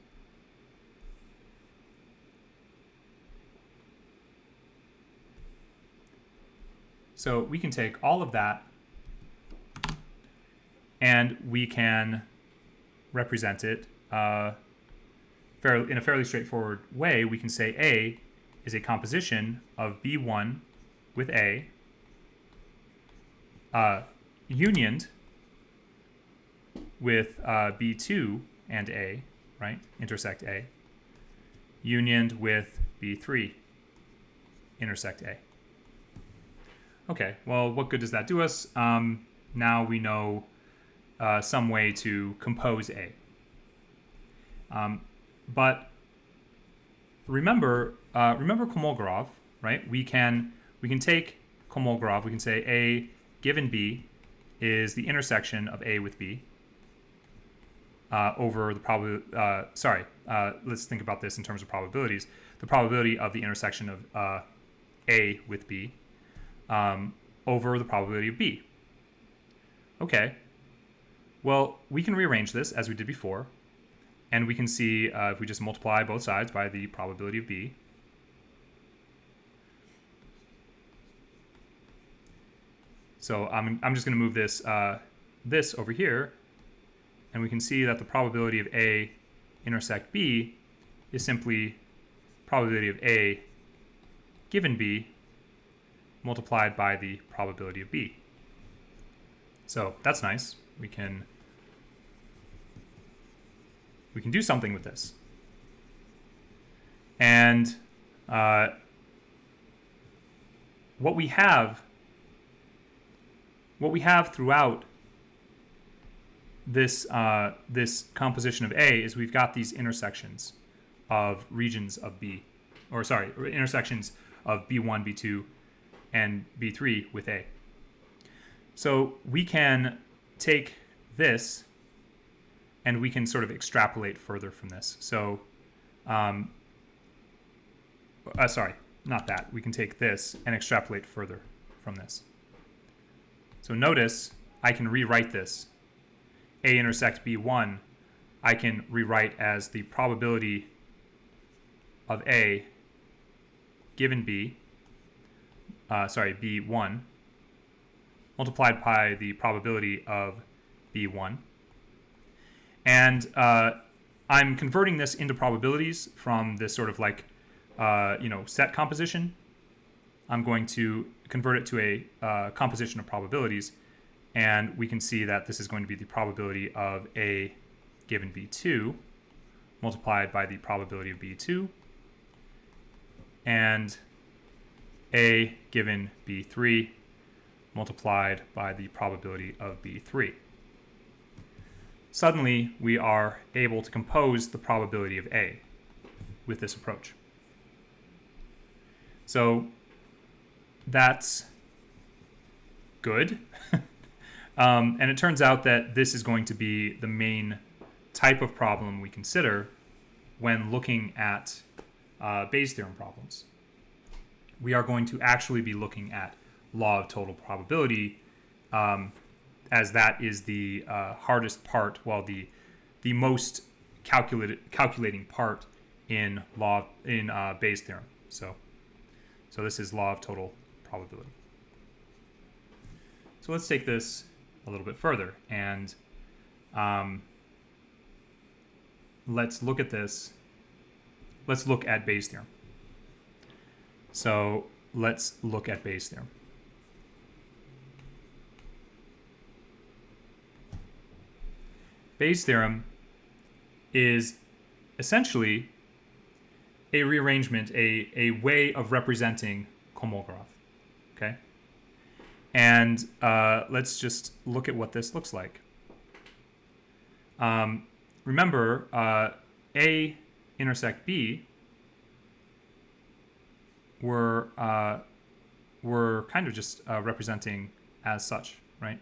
So we can take all of that and we can represent it in a fairly straightforward way. We can say A is a composition of B1 with A, unioned with B2 and A, right? Intersect A. Unioned with B3, intersect A. Okay, well, what good does that do us? Now we know some way to compose A. But remember Kolmogorov, right? We can take Kolmogorov. We can say A given B is the intersection of A with B over the probability. Let's think about this in terms of probabilities. The probability of the intersection of A with B over the probability of B. Okay, well, we can rearrange this as we did before, and we can see if we just multiply both sides by the probability of B. So I'm just going to move this this over here, and we can see that the probability of A intersect B is simply probability of A given B multiplied by the probability of B. So that's nice. We can do something with this. And what we have throughout this this composition of A is we've got these intersections of regions of B, or sorry, intersections of B1, B2, and B3 with A. So we can take this and we can sort of extrapolate further from this. So, sorry, not that. We can take this and extrapolate further from this. So notice I can rewrite this. A intersect B1, I can rewrite as the probability of A given B, B1, multiplied by the probability of B1. And I'm converting this into probabilities from this sort of like, set composition. I'm going to convert it to a composition of probabilities. And we can see that this is going to be the probability of A given B2 multiplied by the probability of B2, and A given B3 multiplied by the probability of B3. Suddenly, we are able to compose the probability of A with this approach. So that's good. And it turns out that this is going to be the main type of problem we consider when looking at Bayes' theorem problems. We are going to actually be looking at law of total probability, as that is the hardest part, well, the most calculating part in Bayes' theorem. So this is law of total probability. So let's take this a little bit further, and let's look at this. Let's look at Bayes' theorem. So let's look at Bayes' theorem. Bayes' theorem is essentially a rearrangement, a way of representing Kolmogorov. Okay? And let's just look at what this looks like. Remember, A intersect B we're kind of just representing as such, right?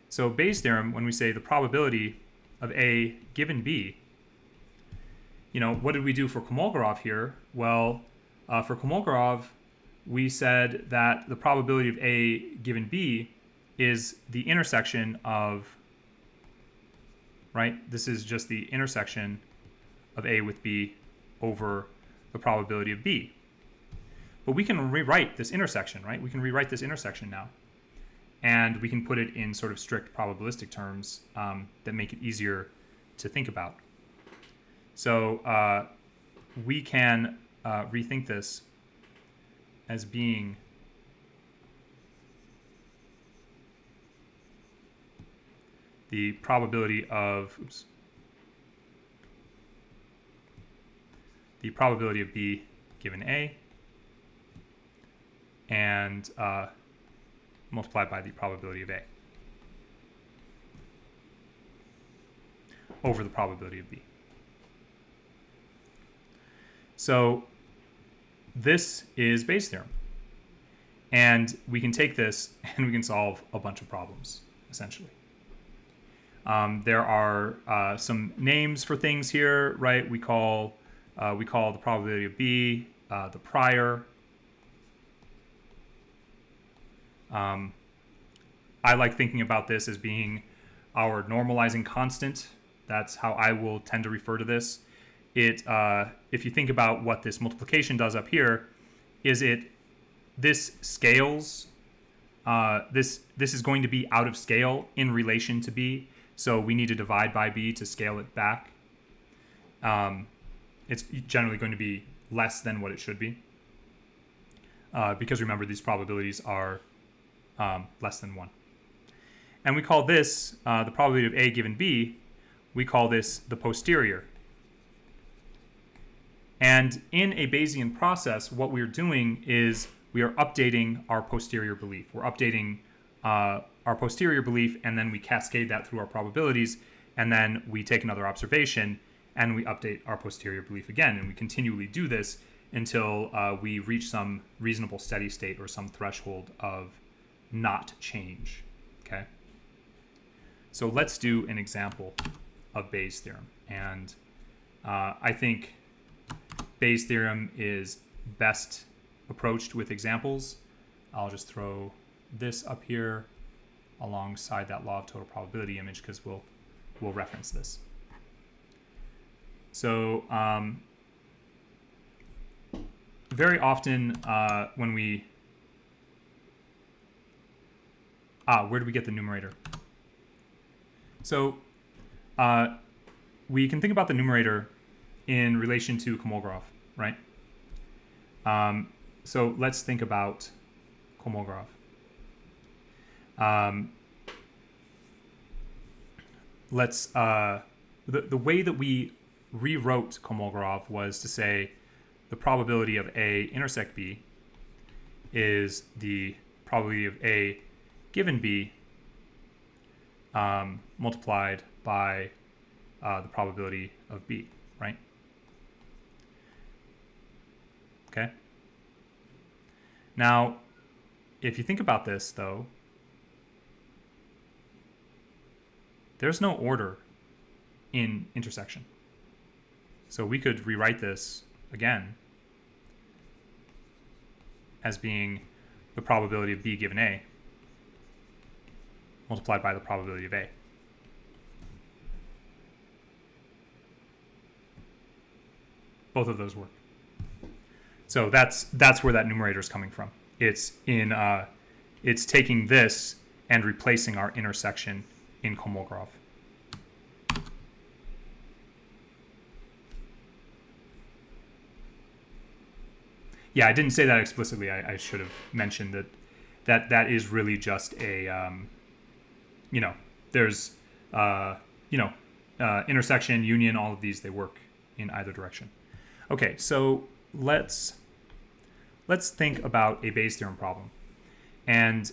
So Bayes' theorem, when we say the probability of A given B, what did we do for Kolmogorov here? Well, for Kolmogorov, we said that the probability of A given B is the intersection of, right? This is just the intersection of A with B over the probability of B. But we can rewrite this intersection, right? We can rewrite this intersection now. And we can put it in sort of strict probabilistic terms that make it easier to think about. So we can rethink this as being the probability of, the probability of B given A, and multiplied by the probability of A over the probability of B. So this is Bayes' theorem. And we can take this and we can solve a bunch of problems, essentially. There are some names for things here, right? We call the probability of B the prior. I like thinking about this as being our normalizing constant. That's how I will tend to refer to this. If you think about what this multiplication does up here, this scales. This is going to be out of scale in relation to b, so we need to divide by b to scale it back. It's generally going to be less than what it should be, because remember, these probabilities are less than 1. And we call this, the probability of a given b, we call this the posterior. And in a Bayesian process, what we're doing is we are updating our posterior belief. We're updating our posterior belief, and then we cascade that through our probabilities, and then we take another observation, and we update our posterior belief again. And we continually do this until we reach some reasonable steady state or some threshold of not change. Okay? So let's do an example of Bayes' theorem. And I think Bayes' theorem is best approached with examples. I'll just throw this up here alongside that law of total probability image because we'll reference this. So very often when we where do we get the numerator? So we can think about the numerator in relation to Kolmogorov, right? So let's think about Kolmogorov. The way that we rewrote Kolmogorov was to say the probability of A intersect B is the probability of A given B multiplied by the probability of B, right? Okay. Now, if you think about this, though, there's no order in intersection. So we could rewrite this again as being the probability of B given A multiplied by the probability of A. Both of those work. So that's where that numerator is coming from. It's taking this and replacing our intersection in Kolmogorov. Yeah, I didn't say that explicitly. I should have mentioned that is really just a there's intersection, union, all of these, they work in either direction. Okay, so let's think about a Bayes' theorem problem. And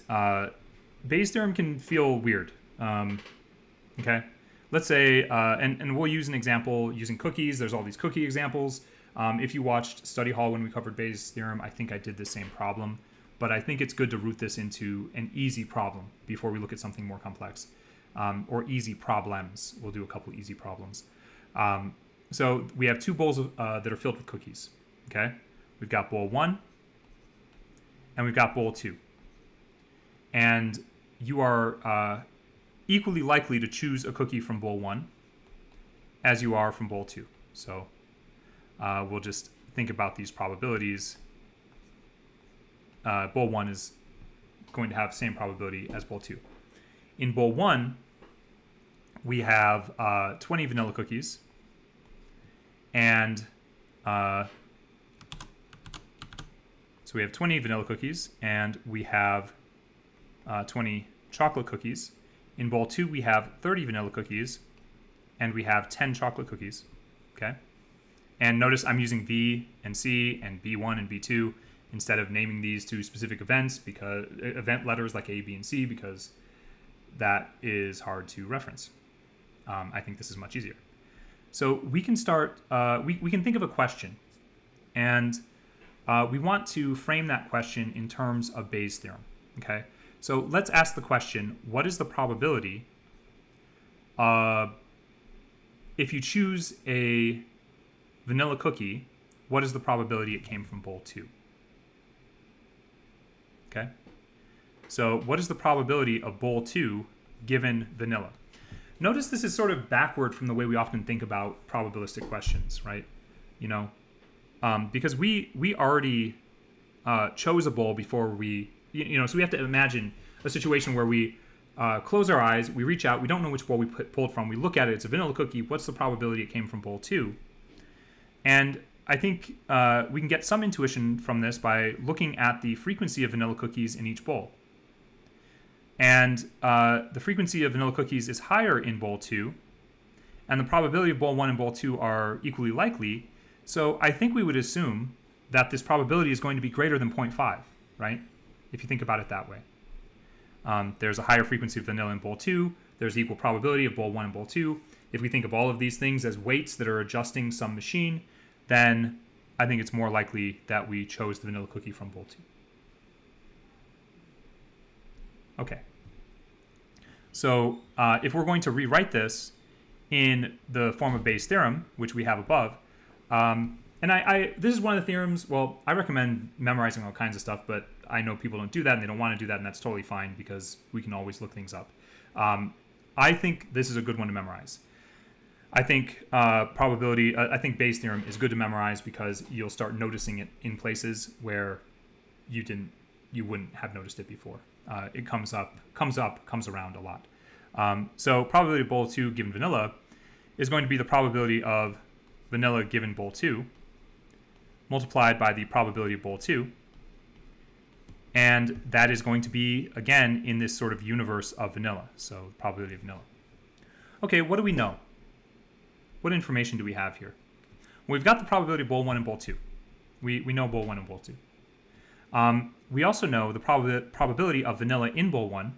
Bayes' theorem can feel weird. Okay, let's say, and we'll use an example using cookies. There's all these cookie examples. If you watched Study Hall when we covered Bayes' theorem, I think I did the same problem. But I think it's good to root this into an easy problem before we look at something more complex. Or easy problems. We'll do a couple easy problems. So we have two bowls that are filled with cookies. Okay, we've got bowl 1 and we've got bowl 2. And you are equally likely to choose a cookie from bowl 1 as you are from bowl 2. So we'll just think about these probabilities. Bowl 1 is going to have the same probability as bowl 2. In bowl 1, we have 20 vanilla cookies. And so we have 20 vanilla cookies, and we have 20 chocolate cookies. In bowl 2, we have 30 vanilla cookies, and we have 10 chocolate cookies. Okay? And notice I'm using V and C and B1 and B2 instead of naming these two specific events, because event letters like A, B, and C, because that is hard to reference. I think this is much easier. So we can start, we can think of a question, and we want to frame that question in terms of Bayes' theorem. Okay, so let's ask the question: what is the probability if you choose a vanilla cookie? What is the probability it came from bowl 2? Okay, So what is the probability of bowl 2 given vanilla? Notice this is sort of backward from the way we often think about probabilistic questions, right? You know, because we already chose a bowl before we, so we have to imagine a situation where we close our eyes, we reach out, we don't know which bowl we pulled from, we look at it, it's a vanilla cookie, what's the probability it came from bowl 2? And I think we can get some intuition from this by looking at the frequency of vanilla cookies in each bowl. And the frequency of vanilla cookies is higher in bowl 2, and the probability of bowl 1 and bowl 2 are equally likely. So I think we would assume that this probability is going to be greater than 0.5, right? If you think about it that way. There's a higher frequency of vanilla in bowl 2. There's equal probability of bowl 1 and bowl 2. If we think of all of these things as weights that are adjusting some machine, then I think it's more likely that we chose the vanilla cookie from bowl 2. Okay. So if we're going to rewrite this in the form of Bayes' theorem, which we have above, and this is one of the theorems, well, I recommend memorizing all kinds of stuff, but I know people don't do that and they don't want to do that, and that's totally fine because we can always look things up. I think this is a good one to memorize. I think I think Bayes' theorem is good to memorize because you'll start noticing it in places where you wouldn't have noticed it before. It comes around a lot. So probability of bowl 2 given vanilla is going to be the probability of vanilla given bowl 2 multiplied by the probability of bowl 2. And that is going to be, again, in this sort of universe of vanilla. So probability of vanilla. Okay, what do we know? What information do we have here? Well, we've got the probability of bowl 1 and bowl 2. We know bowl 1 and bowl 2. We also know the probability of vanilla in bowl 1,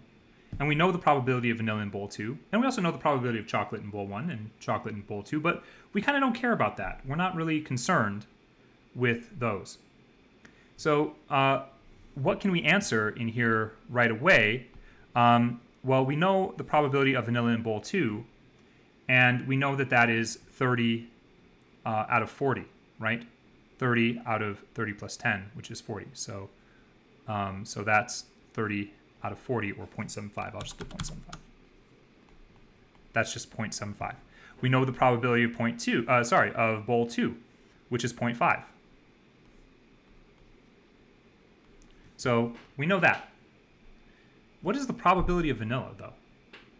and we know the probability of vanilla in bowl 2, and we also know the probability of chocolate in bowl 1 and chocolate in bowl 2, but we kind of don't care about that. We're not really concerned with those. So what can we answer in here right away? Well, we know the probability of vanilla in bowl 2, and we know that that is 30 out of 40, right? 30 out of 30 plus 10, which is 40. So that's 30 out of 40, or 0.75. I'll just put 0.75. That's just 0.75. We know the probability of of bowl 2, which is 0.5. So we know that. What is the probability of vanilla, though?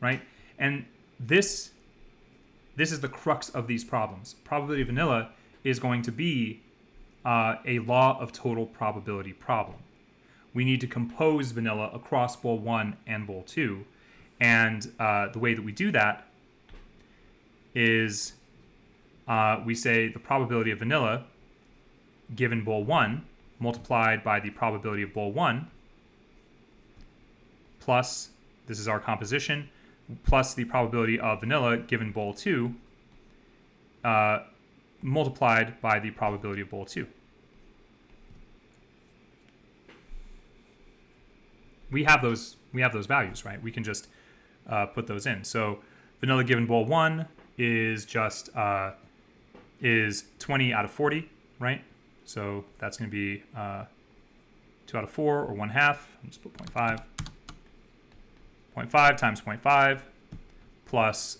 Right? And this is the crux of these problems. Probability of vanilla is going to be a law of total probability problem. We need to compose vanilla across bowl 1 and bowl 2. And the way that we do that is we say the probability of vanilla given bowl 1 multiplied by the probability of bowl 1 plus, this is our composition, plus the probability of vanilla given bowl 2 multiplied by the probability of bowl 2. We have those values, right? We can just put those in. So vanilla given bowl 1 is just is 20 out of 40, right? So that's going to be 2 out of 4, or 1/2. I'll just put 0.5. 0.5 times 0.5 plus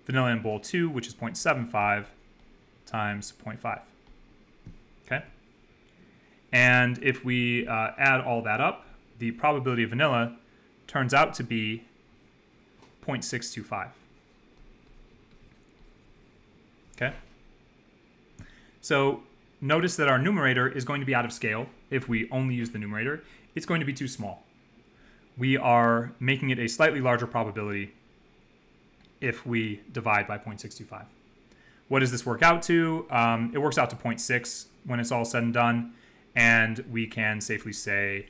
vanilla in bowl 2, which is 0.75 times 0.5. Okay? And if we add all that up, the probability of vanilla turns out to be 0.625. Okay? So notice that our numerator is going to be out of scale. If we only use the numerator, it's going to be too small. We are making it a slightly larger probability if we divide by 0.625. What does this work out to? It works out to 0.6 when it's all said and done, and we can safely say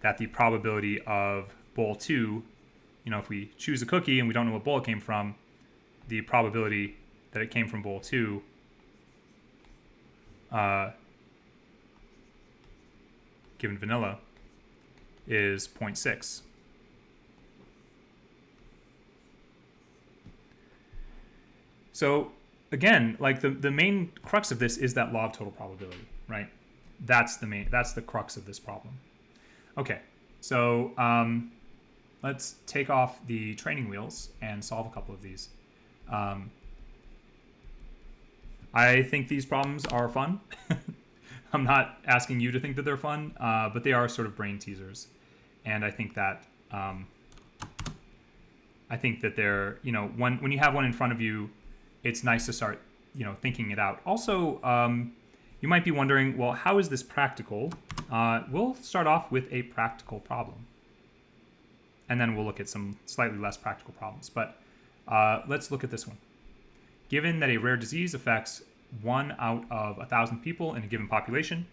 that the probability of bowl 2, if we choose a cookie and we don't know what bowl it came from, the probability that it came from bowl 2 given vanilla is 0.6. So again, like the main crux of this is that law of total probability, right? That's the crux of this problem. Okay, So let's take off the training wheels and solve a couple of these. I think these problems are fun. I'm not asking you to think that they're fun, but they are sort of brain teasers. And I think that they're, when you have one in front of you, it's nice to start, thinking it out. Also, you might be wondering, well, how is this practical? We'll start off with a practical problem. And then we'll look at some slightly less practical problems. But let's look at this one. Given that a rare disease affects 1 out of 1,000 people in a given population,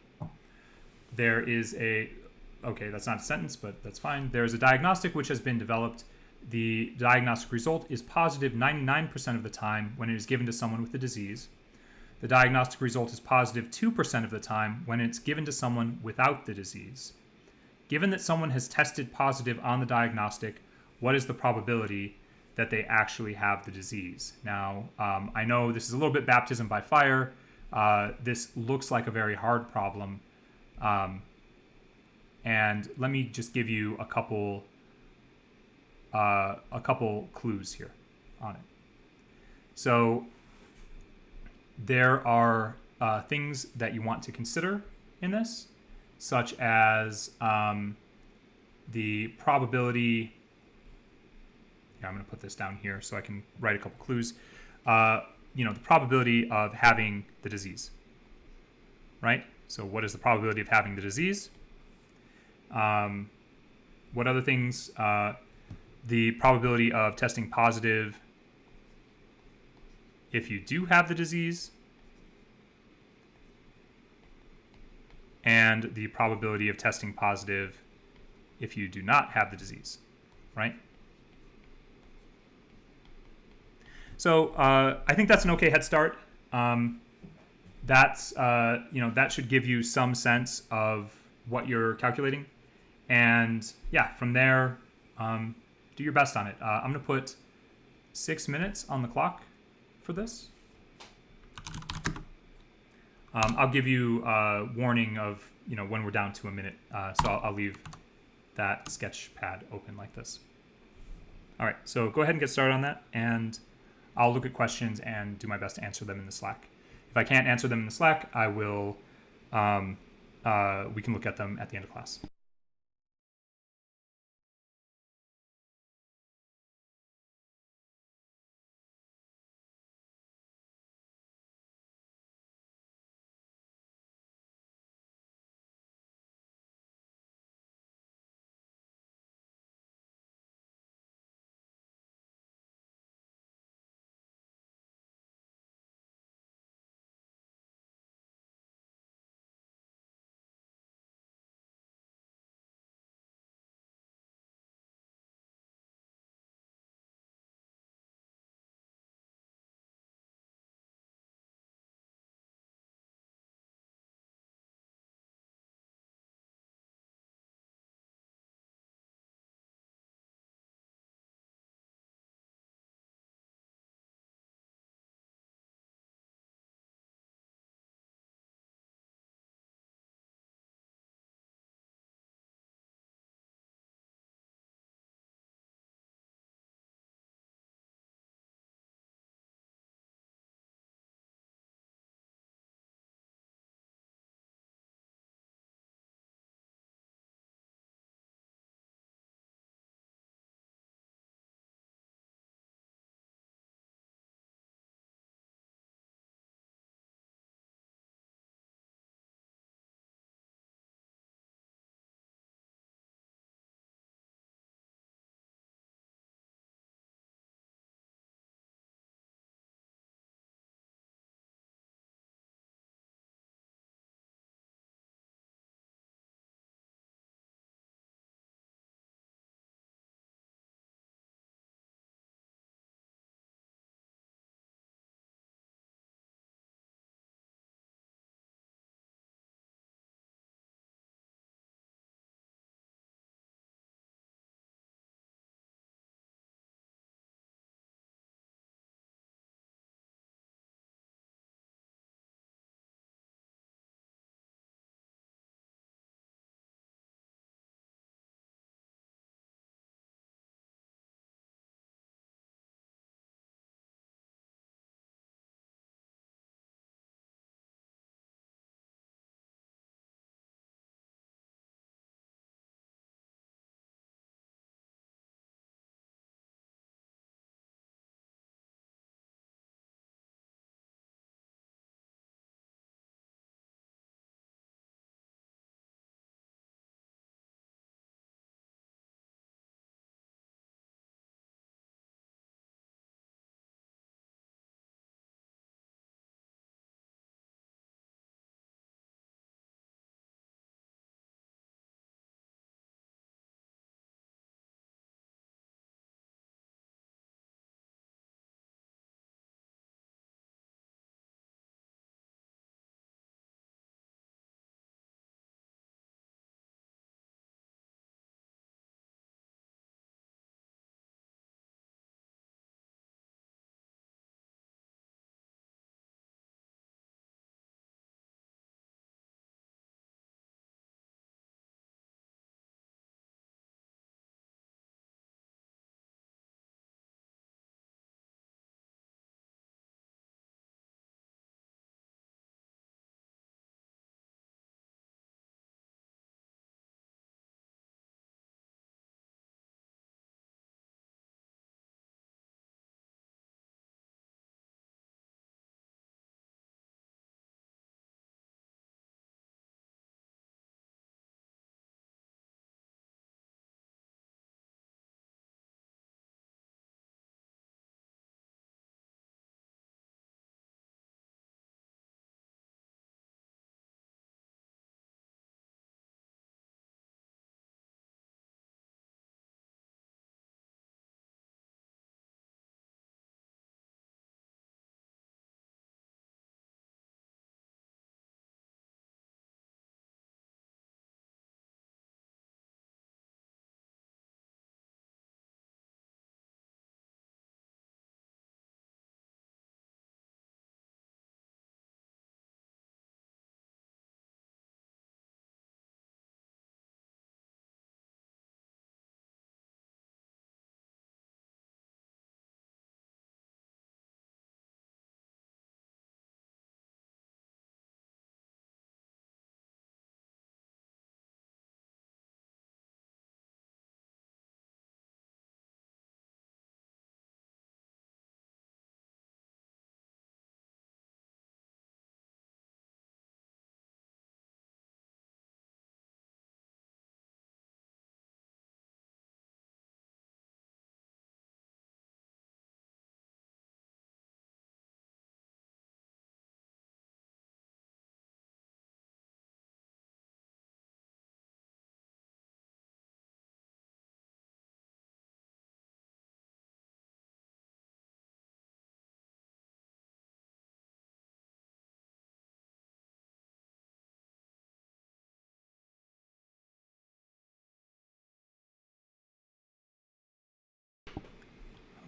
there is a, okay, that's not a sentence, but that's fine. There's a diagnostic which has been developed. The diagnostic result is positive 99% of the time when it is given to someone with the disease. The diagnostic result is positive 2% of the time when it's given to someone without the disease. Given that someone has tested positive on the diagnostic, what is the probability that they actually have the disease? Now, I know this is a little bit baptism by fire. This looks like a very hard problem. And let me just give you a couple clues here on it. So there are things that you want to consider in this, such as the probability. I'm going to put this down here so I can write a couple clues. The probability of having the disease, right? So what is the probability of having the disease? What other things? The probability of testing positive if you do have the disease, and the probability of testing positive if you do not have the disease, right? So I think that's an okay head start. That should give you some sense of what you're calculating, and yeah, from there, do your best on it. I'm going to put 6 minutes on the clock for this. I'll give you a warning of when we're down to a minute, so I'll leave that sketch pad open like this. All right, so go ahead and get started on that, and I'll look at questions and do my best to answer them in the Slack. If I can't answer them in the Slack, I will. We can look at them at the end of class.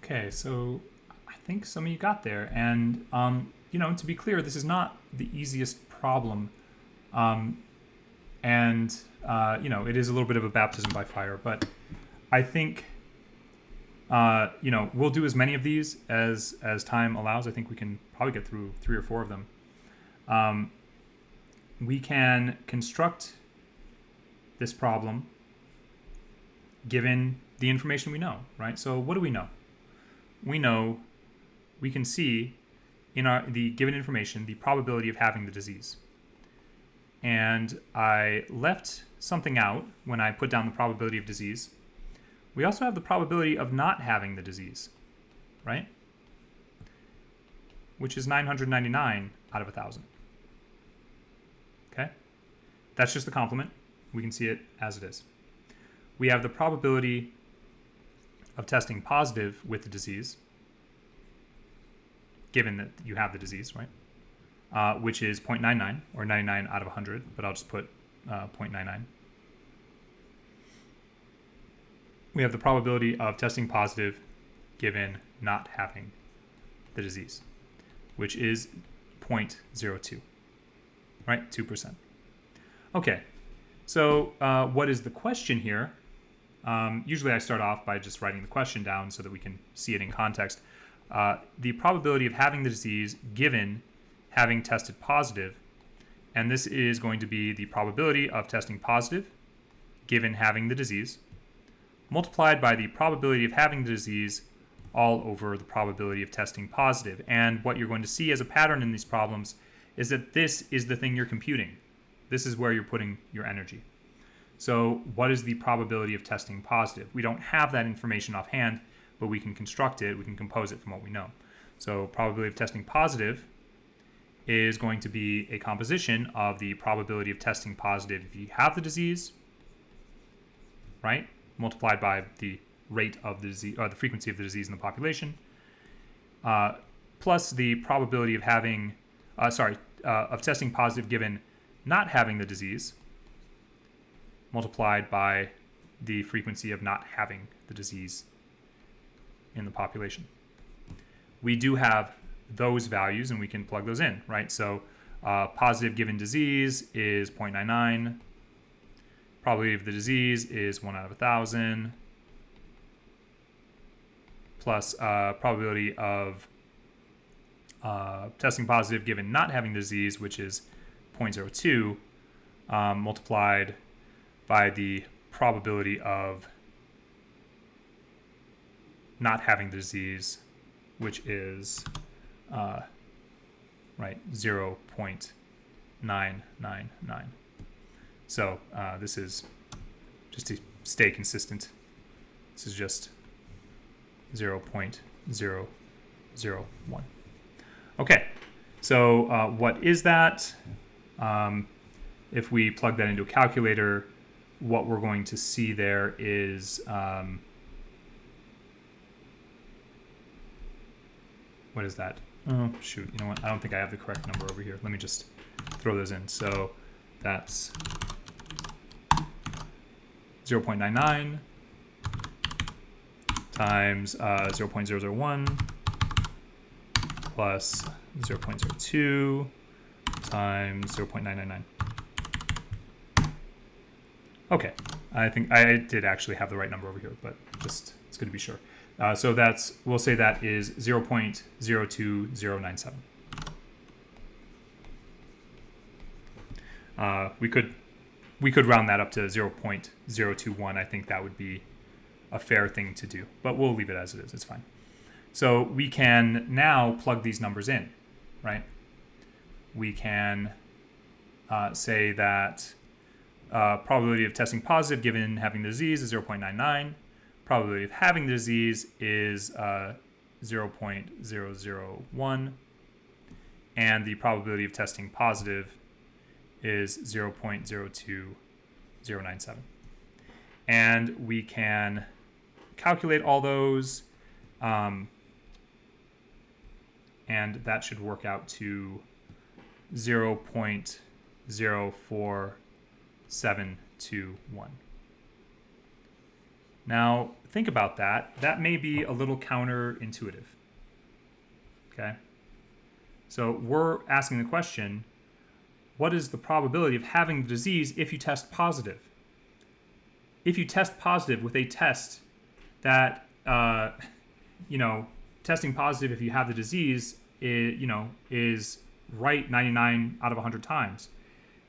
Okay, so I think some of you got there. And, to be clear, this is not the easiest problem. It is a little bit of a baptism by fire. But I think, we'll do as many of these as time allows. I think we can probably get through 3 or 4 of them. We can construct this problem given the information we know, right? So what do we know? We know we can see in the given information the probability of having the disease. And I left something out when I put down the probability of disease. We also have the probability of not having the disease, right? Which is 999 out of 1,000. Okay? That's just the complement. We can see it as it is. We have the probability of testing positive with the disease, given that you have the disease, right? Which is 0.99, or 99 out of 100, but I'll just put 0.99. We have the probability of testing positive given not having the disease, which is 0.02, right? 2%. Okay, so what is the question here? Usually I start off by just writing the question down so that we can see it in context. The probability of having the disease given having tested positive, and this is going to be the probability of testing positive given having the disease, multiplied by the probability of having the disease all over the probability of testing positive. And what you're going to see as a pattern in these problems is that this is the thing you're computing. This is where you're putting your energy. So what is the probability of testing positive? We don't have that information offhand, but we can construct it, we can compose it from what we know. So probability of testing positive is going to be a composition of the probability of testing positive if you have the disease, right? Multiplied by the rate of the disease, or the frequency of the disease in the population, plus the probability of having, of testing positive given not having the disease, multiplied by the frequency of not having the disease in the population. We do have those values and we can plug those in, right? So positive given disease is 0.99. Probability of the disease is 1 out of 1,000. Plus probability of testing positive given not having the disease, which is 0.02, multiplied by the probability of not having the disease, which is 0.999. So this is just to stay consistent. This is just 0.001. Okay, so what is that? If we plug that into a calculator, what we're going to see there is what is that? Oh, shoot. You know what? I don't think I have the correct number over here. Let me just throw those in. So that's 0.99 times 0.001 plus 0.02 times 0.999. Okay, I think I did actually have the right number over here, but just it's good to be sure. So we'll say that is 0.02097. We could round that up to 0.021. I think that would be a fair thing to do, but we'll leave it as it is. It's fine. So we can now plug these numbers in, right? We can say that probability of testing positive given having the disease is 0.99. Probability of having the disease is 0.001. And the probability of testing positive is 0.02097. And we can calculate all those, and that should work out to 0.04721. Now, think about that. That may be a little counterintuitive. Okay? So we're asking the question, what is the probability of having the disease if you test positive? If you test positive with a test that, testing positive if you have the disease, is right 99 out of 100 times.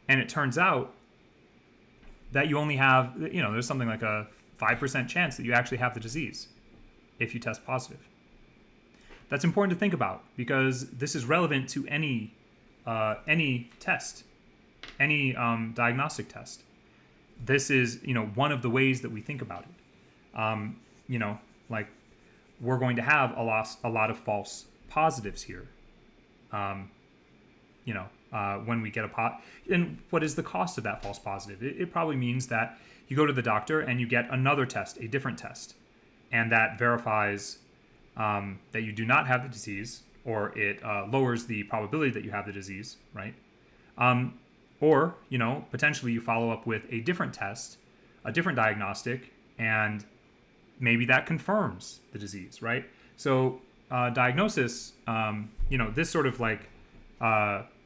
And it turns out that you only have, there's something like a 5% chance that you actually have the disease if you test positive. That's important to think about because this is relevant to any test, any diagnostic test. This is, one of the ways that we think about it. Like we're going to have a lot of false positives here. When we get and what is the cost of that false positive? It probably means that you go to the doctor and you get another test, a different test, and that verifies that you do not have the disease, or it lowers the probability that you have the disease, right? Or, potentially you follow up with a different test, a different diagnostic, and maybe that confirms the disease, right? So diagnosis, this sort of like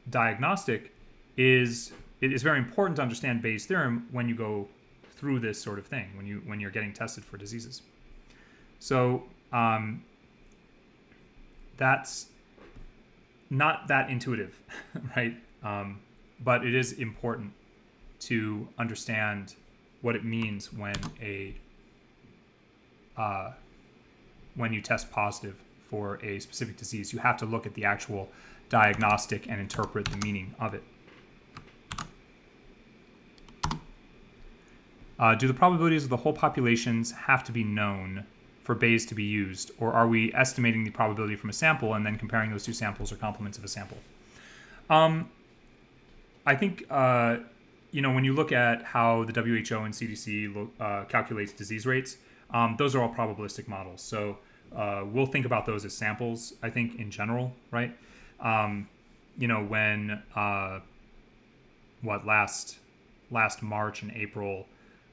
diagnostic is very important to understand Bayes' theorem when you go through this sort of thing, when you're getting tested for diseases. So that's not that intuitive, right? But it is important to understand what it means when when you test positive for a specific disease. You have to look at the actual diagnostic and interpret the meaning of it. Do the probabilities of the whole populations have to be known for Bayes to be used, or are we estimating the probability from a sample and then comparing those two samples or complements of a sample? I think, when you look at how the WHO and CDC calculates disease rates, those are all probabilistic models. So we'll think about those as samples, I think, in general, right? When last March and April,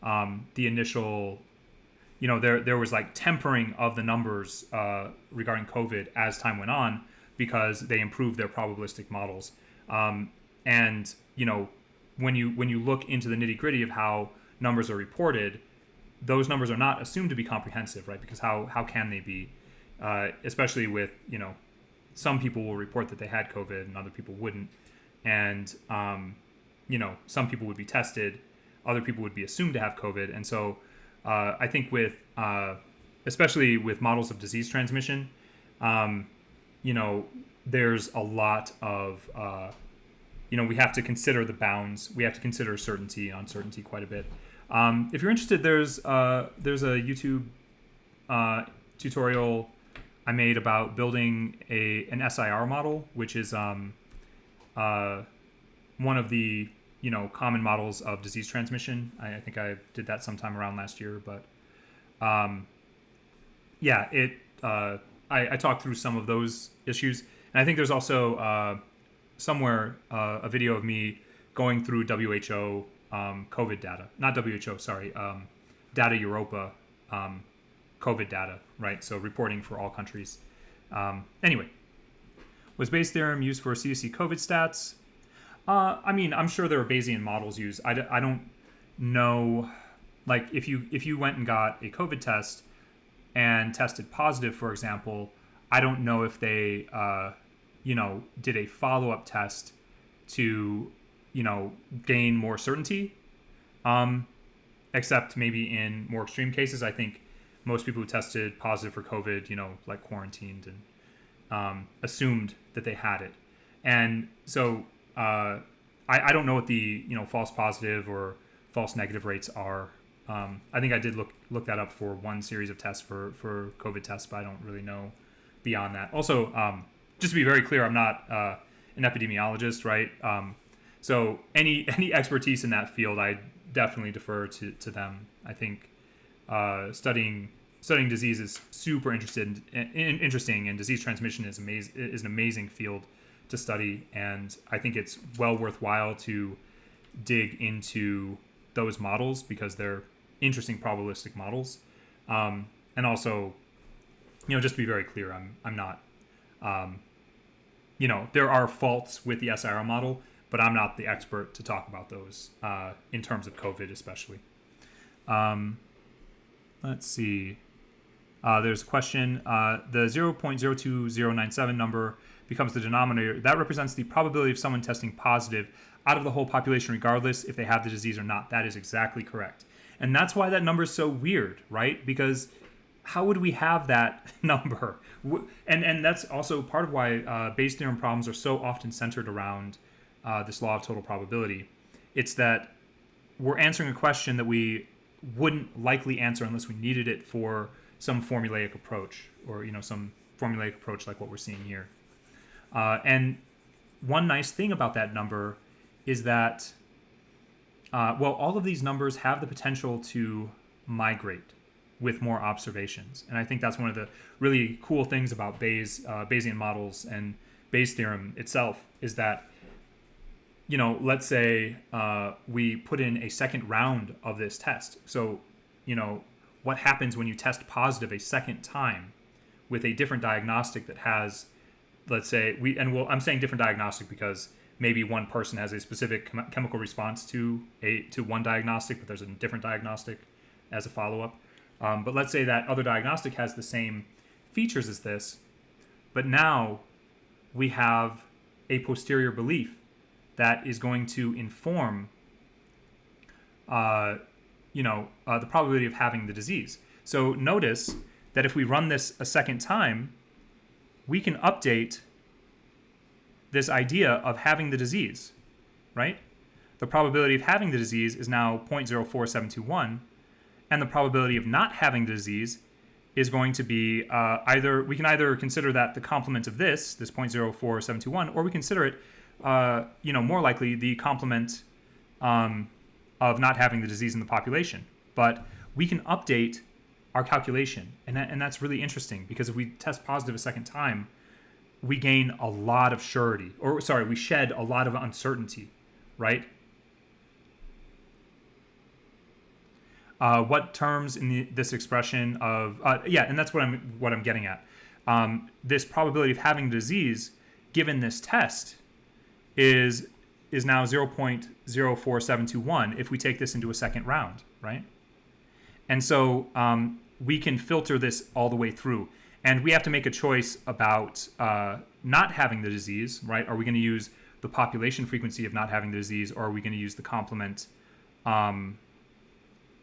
the initial, there was like tempering of the numbers regarding COVID as time went on because they improved their probabilistic models. And when you look into the nitty-gritty of how numbers are reported, those numbers are not assumed to be comprehensive, right? Because how can they be? Especially with, some people will report that they had COVID and other people wouldn't. And, some people would be tested, other people would be assumed to have COVID. And so I think with, especially with models of disease transmission, there's a lot of, we have to consider the bounds. We have to consider certainty and uncertainty quite a bit. If you're interested, there's a YouTube tutorial I made about building an SIR model, which is one of the common models of disease transmission. I think I did that sometime around last year, but I talked through some of those issues, and I think there's also somewhere a video of me going through WHO COVID data, not WHO, sorry, Data Europa COVID data, right? So reporting for all countries. Anyway, was Bayes' theorem used for CDC COVID stats? I'm sure there are Bayesian models used. I don't know, like if you went and got a COVID test and tested positive, for example, I don't know if they, did a follow-up test to, gain more certainty. Except maybe in more extreme cases, I think most people who tested positive for COVID, like quarantined and assumed that they had it. And so I don't know what the, false positive or false negative rates are. I think I did look that up for one series of tests for COVID tests, but I don't really know beyond that. Also, just to be very clear, I'm not an epidemiologist, right? So any expertise in that field, I definitely defer to them. I think studying disease is super interesting, and disease transmission is an amazing field to study, and I think it's well worthwhile to dig into those models because they're interesting probabilistic models. And also, just to be very clear, I'm not, there are faults with the SIR model, but I'm not the expert to talk about those in terms of COVID especially. Let's see. There's a question. The 0.02097 number becomes the denominator. That represents the probability of someone testing positive out of the whole population, regardless if they have the disease or not. That is exactly correct. And that's why that number is so weird, right? Because how would we have that number? And that's also part of why Bayes' theorem problems are so often centered around this law of total probability. It's that we're answering a question that we wouldn't likely answer unless we needed it for some formulaic approach, or some formulaic approach like what we're seeing here. And one nice thing about that number is that all of these numbers have the potential to migrate with more observations. And I think that's one of the really cool things about Bayesian models and Bayes' theorem itself, is that, let's say we put in a second round of this test. So, what happens when you test positive a second time with a different diagnostic that has, let's say, I'm saying different diagnostic because maybe one person has a specific chemical response to one diagnostic, but there's a different diagnostic as a follow-up. But let's say that other diagnostic has the same features as this, but now we have a posterior belief that is going to inform the probability of having the disease. So notice that if we run this a second time, we can update this idea of having the disease, right? The probability of having the disease is now 0.04721, and the probability of not having the disease is going to be we can either consider that the complement of this 0.04721, or we consider it, more likely the complement of not having the disease in the population. But we can update our calculation, and that's really interesting, because if we test positive a second time, we gain a lot of surety, we shed a lot of uncertainty, right? What terms in this expression of and that's what I'm getting at. This probability of having disease given this test is now 0.04721 if we take this into a second round, right? And so we can filter this all the way through. And we have to make a choice about not having the disease, right? Are we going to use the population frequency of not having the disease, or are we going to use the complement? I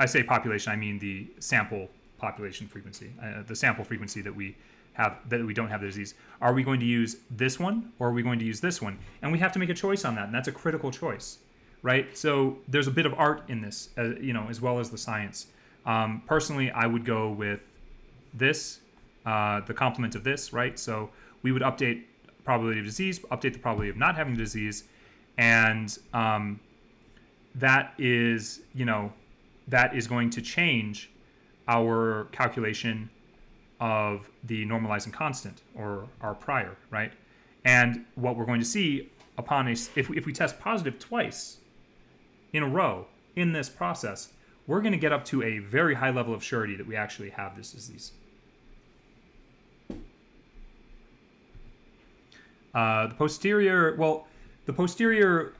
say population, I mean the sample population frequency, the sample frequency that we have, that we don't have the disease. Are we going to use this one, or are we going to use this one? And we have to make a choice on that, and that's a critical choice, right? So there's a bit of art in this, as well as the science. Personally, I would go with this, the complement of this, right? So we would update probability of disease, update the probability of not having the disease, and that is going to change our calculation of the normalizing constant, or our prior, right? And what we're going to see if we test positive twice in a row in this process, we're going to get up to a very high level of surety that we actually have this disease. The posterior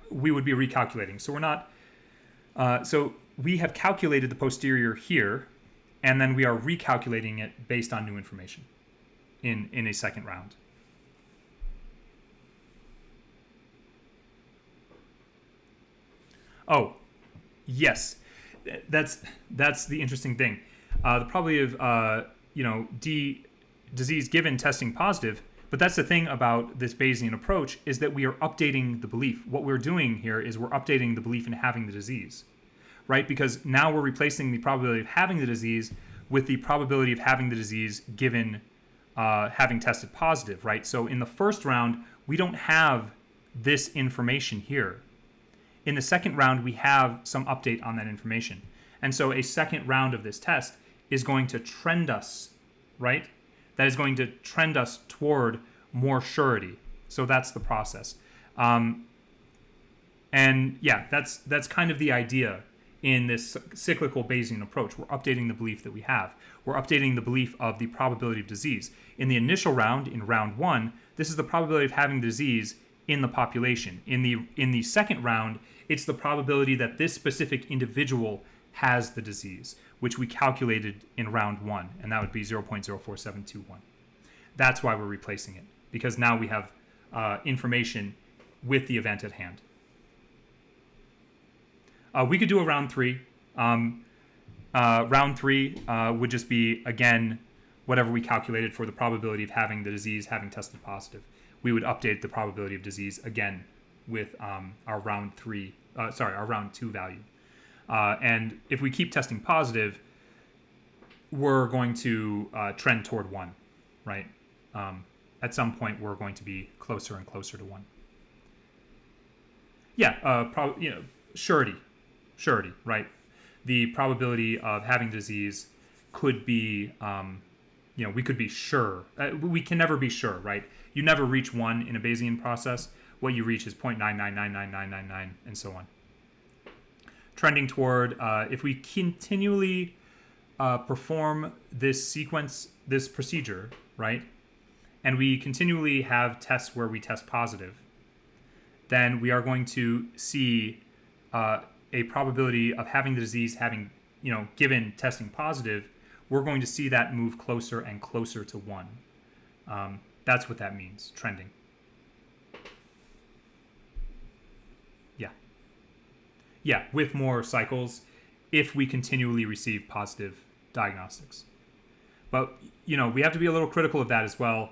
we would be recalculating. So we're not. So we have calculated the posterior here, and then we are recalculating it based on new information in a second round. Oh, yes, that's the interesting thing. The probability of disease given testing positive. But that's the thing about this Bayesian approach, is that we are updating the belief. What we're doing here is we're updating the belief in having the disease, right? Because now we're replacing the probability of having the disease with the probability of having the disease given having tested positive, right? So in the first round, we don't have this information here. In the second round, we have some update on that information. And so a second round of this test is going to trend us, right? That is going to trend us toward more surety. So that's the process. And yeah, that's kind of the idea in this cyclical Bayesian approach. We're updating the belief that we have. We're updating the belief of the probability of disease. In the initial round, in round 1, this is the probability of having the disease in the population. In the second round, it's the probability that this specific individual has the disease, which we calculated in round 1, and that would be 0.04721. That's why we're replacing it, because now we have information with the event at hand. We could do a round 3. Round 3 would just be, again, whatever we calculated for the probability of having the disease having tested positive. We would update the probability of disease again with our round 2 value. And if we keep testing positive, we're going to trend toward 1, right? At some point, we're going to be closer and closer to 1. Yeah, surety, right? The probability of having disease could be, we could be sure. We can never be sure, right? You never reach 1 in a Bayesian process. What you reach is 0.9999999 and so on. Trending toward, if we continually perform this sequence, this procedure, right? And we continually have tests where we test positive, then we are going to see a probability of having the disease having, given testing positive, we're going to see that move closer and closer to 1. That's what that means, trending. Yeah, with more cycles if we continually receive positive diagnostics. But, we have to be a little critical of that as well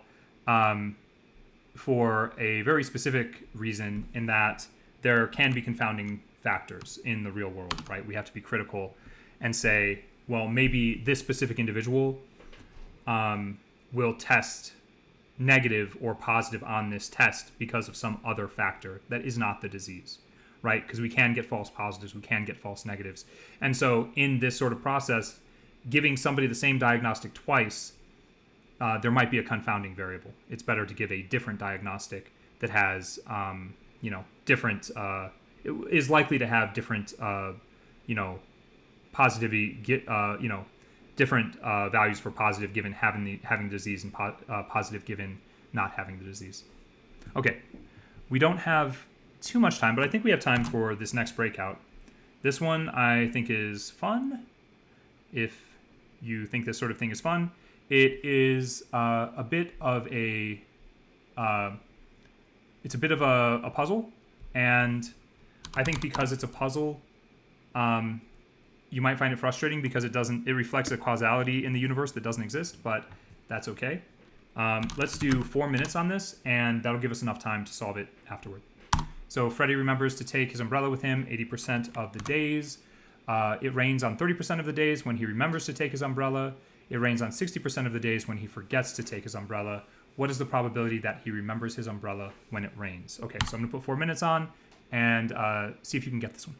for a very specific reason, in that there can be confounding factors in the real world, right? We have to be critical and say, well, maybe this specific individual will test negative or positive on this test because of some other factor that is not the disease, right? Because we can get false positives, we can get false negatives. And so in this sort of process, giving somebody the same diagnostic twice, there might be a confounding variable. It's better to give a different diagnostic that has, different, is likely to have different, positivity, different values for positive given having the disease and positive given not having the disease. Okay, we don't have too much time, but I think we have time for this next breakout. This one I think is fun. If you think this sort of thing is fun, it is a bit of a puzzle, and I think because it's a puzzle, you might find it frustrating because it reflects a causality in the universe that doesn't exist, but that's okay. Let's do 4 minutes on this, and that'll give us enough time to solve it afterward. So Freddie remembers to take his umbrella with him 80% of the days. It rains on 30% of the days when he remembers to take his umbrella. It rains on 60% of the days when he forgets to take his umbrella. What is the probability that he remembers his umbrella when it rains? Okay, so I'm going to put 4 minutes on and see if you can get this one.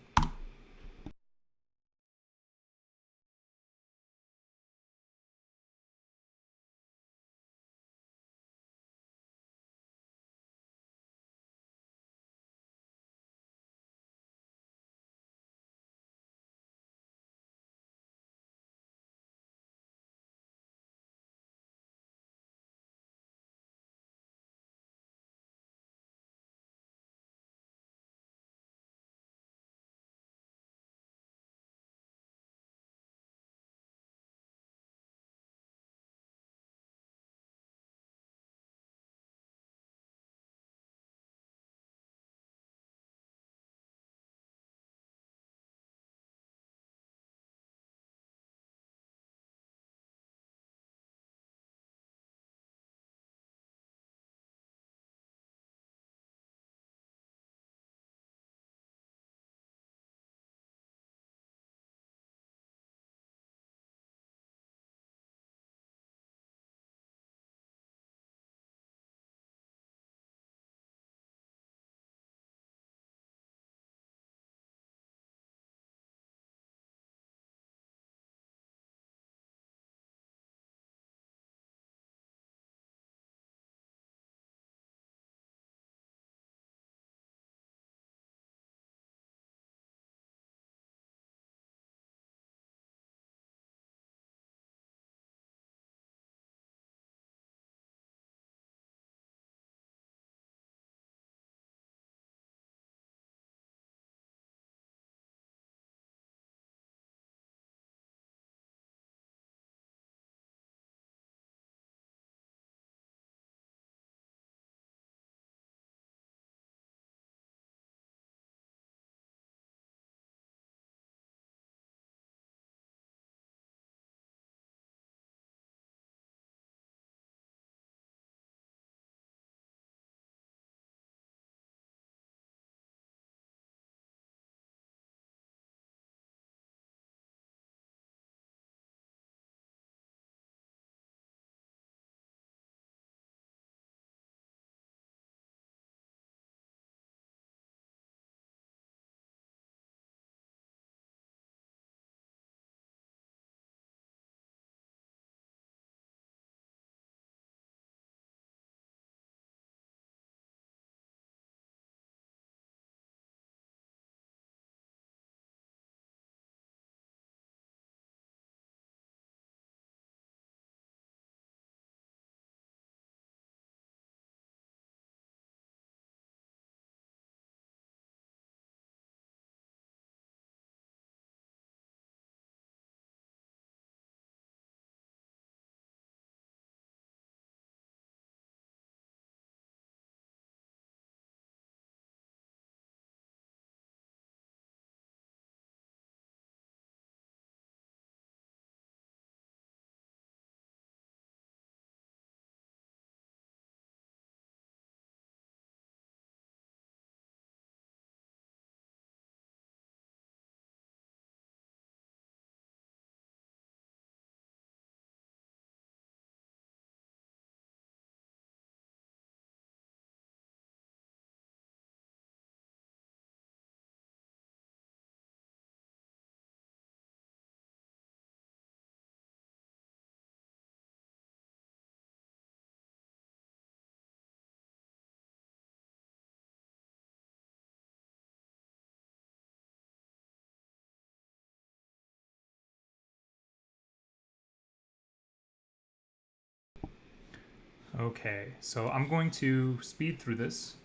Okay, so I'm going to speed through this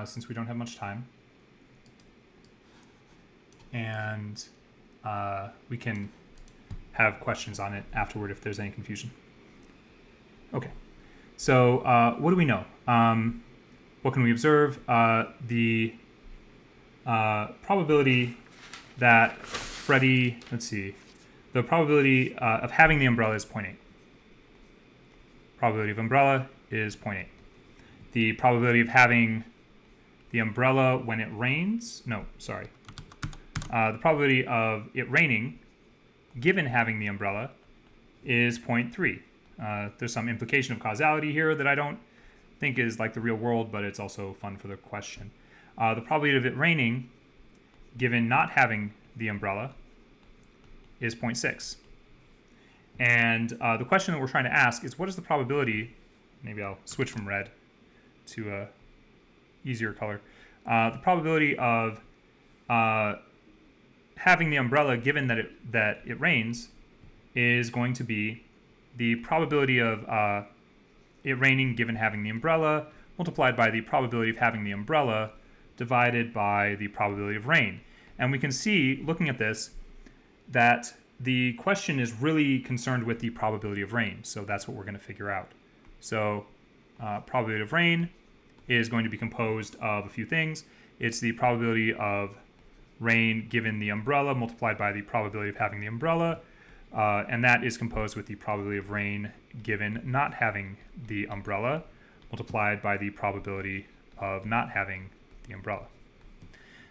since we don't have much time. And we can have questions on it afterward if there's any confusion. Okay, so what do we know? What can we observe? The probability that Freddie, the probability of having the umbrella is 0.8. Probability of umbrella is 0.8. The probability of having the umbrella when it rains, the probability of it raining given having the umbrella is 0.3. There's some implication of causality here that I don't think is like the real world, but it's also fun for the question. The probability of it raining given not having the umbrella is 0.6. And the question that we're trying to ask is, what is the probability, maybe I'll switch from red to a easier color, the probability of having the umbrella given that it rains is going to be the probability of it raining given having the umbrella multiplied by the probability of having the umbrella divided by the probability of rain. And we can see, looking at this, that the question is really concerned with the probability of rain. So that's what we're going to figure out. So probability of rain is going to be composed of a few things. It's the probability of rain given the umbrella multiplied by the probability of having the umbrella. And that is composed with the probability of rain given not having the umbrella multiplied by the probability of not having the umbrella.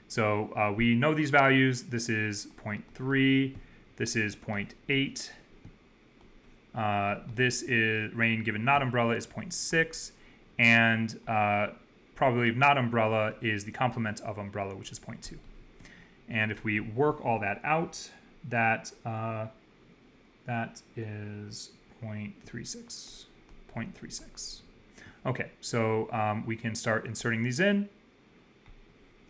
So we know these values. This is 0.3. This is 0.8. This is rain given not umbrella is 0.6. And probability of not umbrella is the complement of umbrella, which is 0.2. And if we work all that out, that is 0.36. 0.36. Okay, so we can start inserting these in.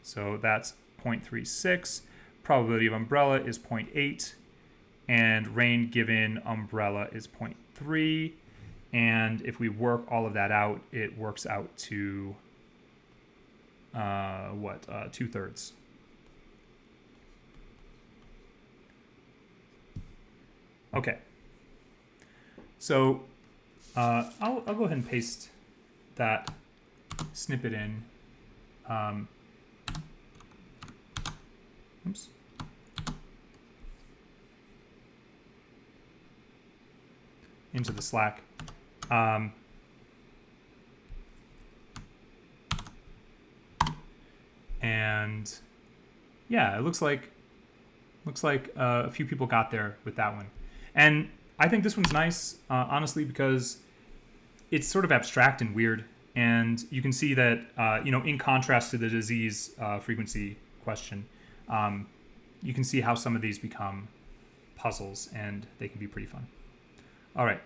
So that's 0.36. Probability of umbrella is 0.8. And rain given umbrella is 0.3. And if we work all of that out, it works out to 2/3. Okay. So I'll go ahead and paste that snippet in. Oops. Into the Slack. And yeah, it looks like a few people got there with that one. And I think this one's nice, honestly, because it's sort of abstract and weird. And you can see that, in contrast to the disease frequency question, you can see how some of these become puzzles, and they can be pretty fun. All right.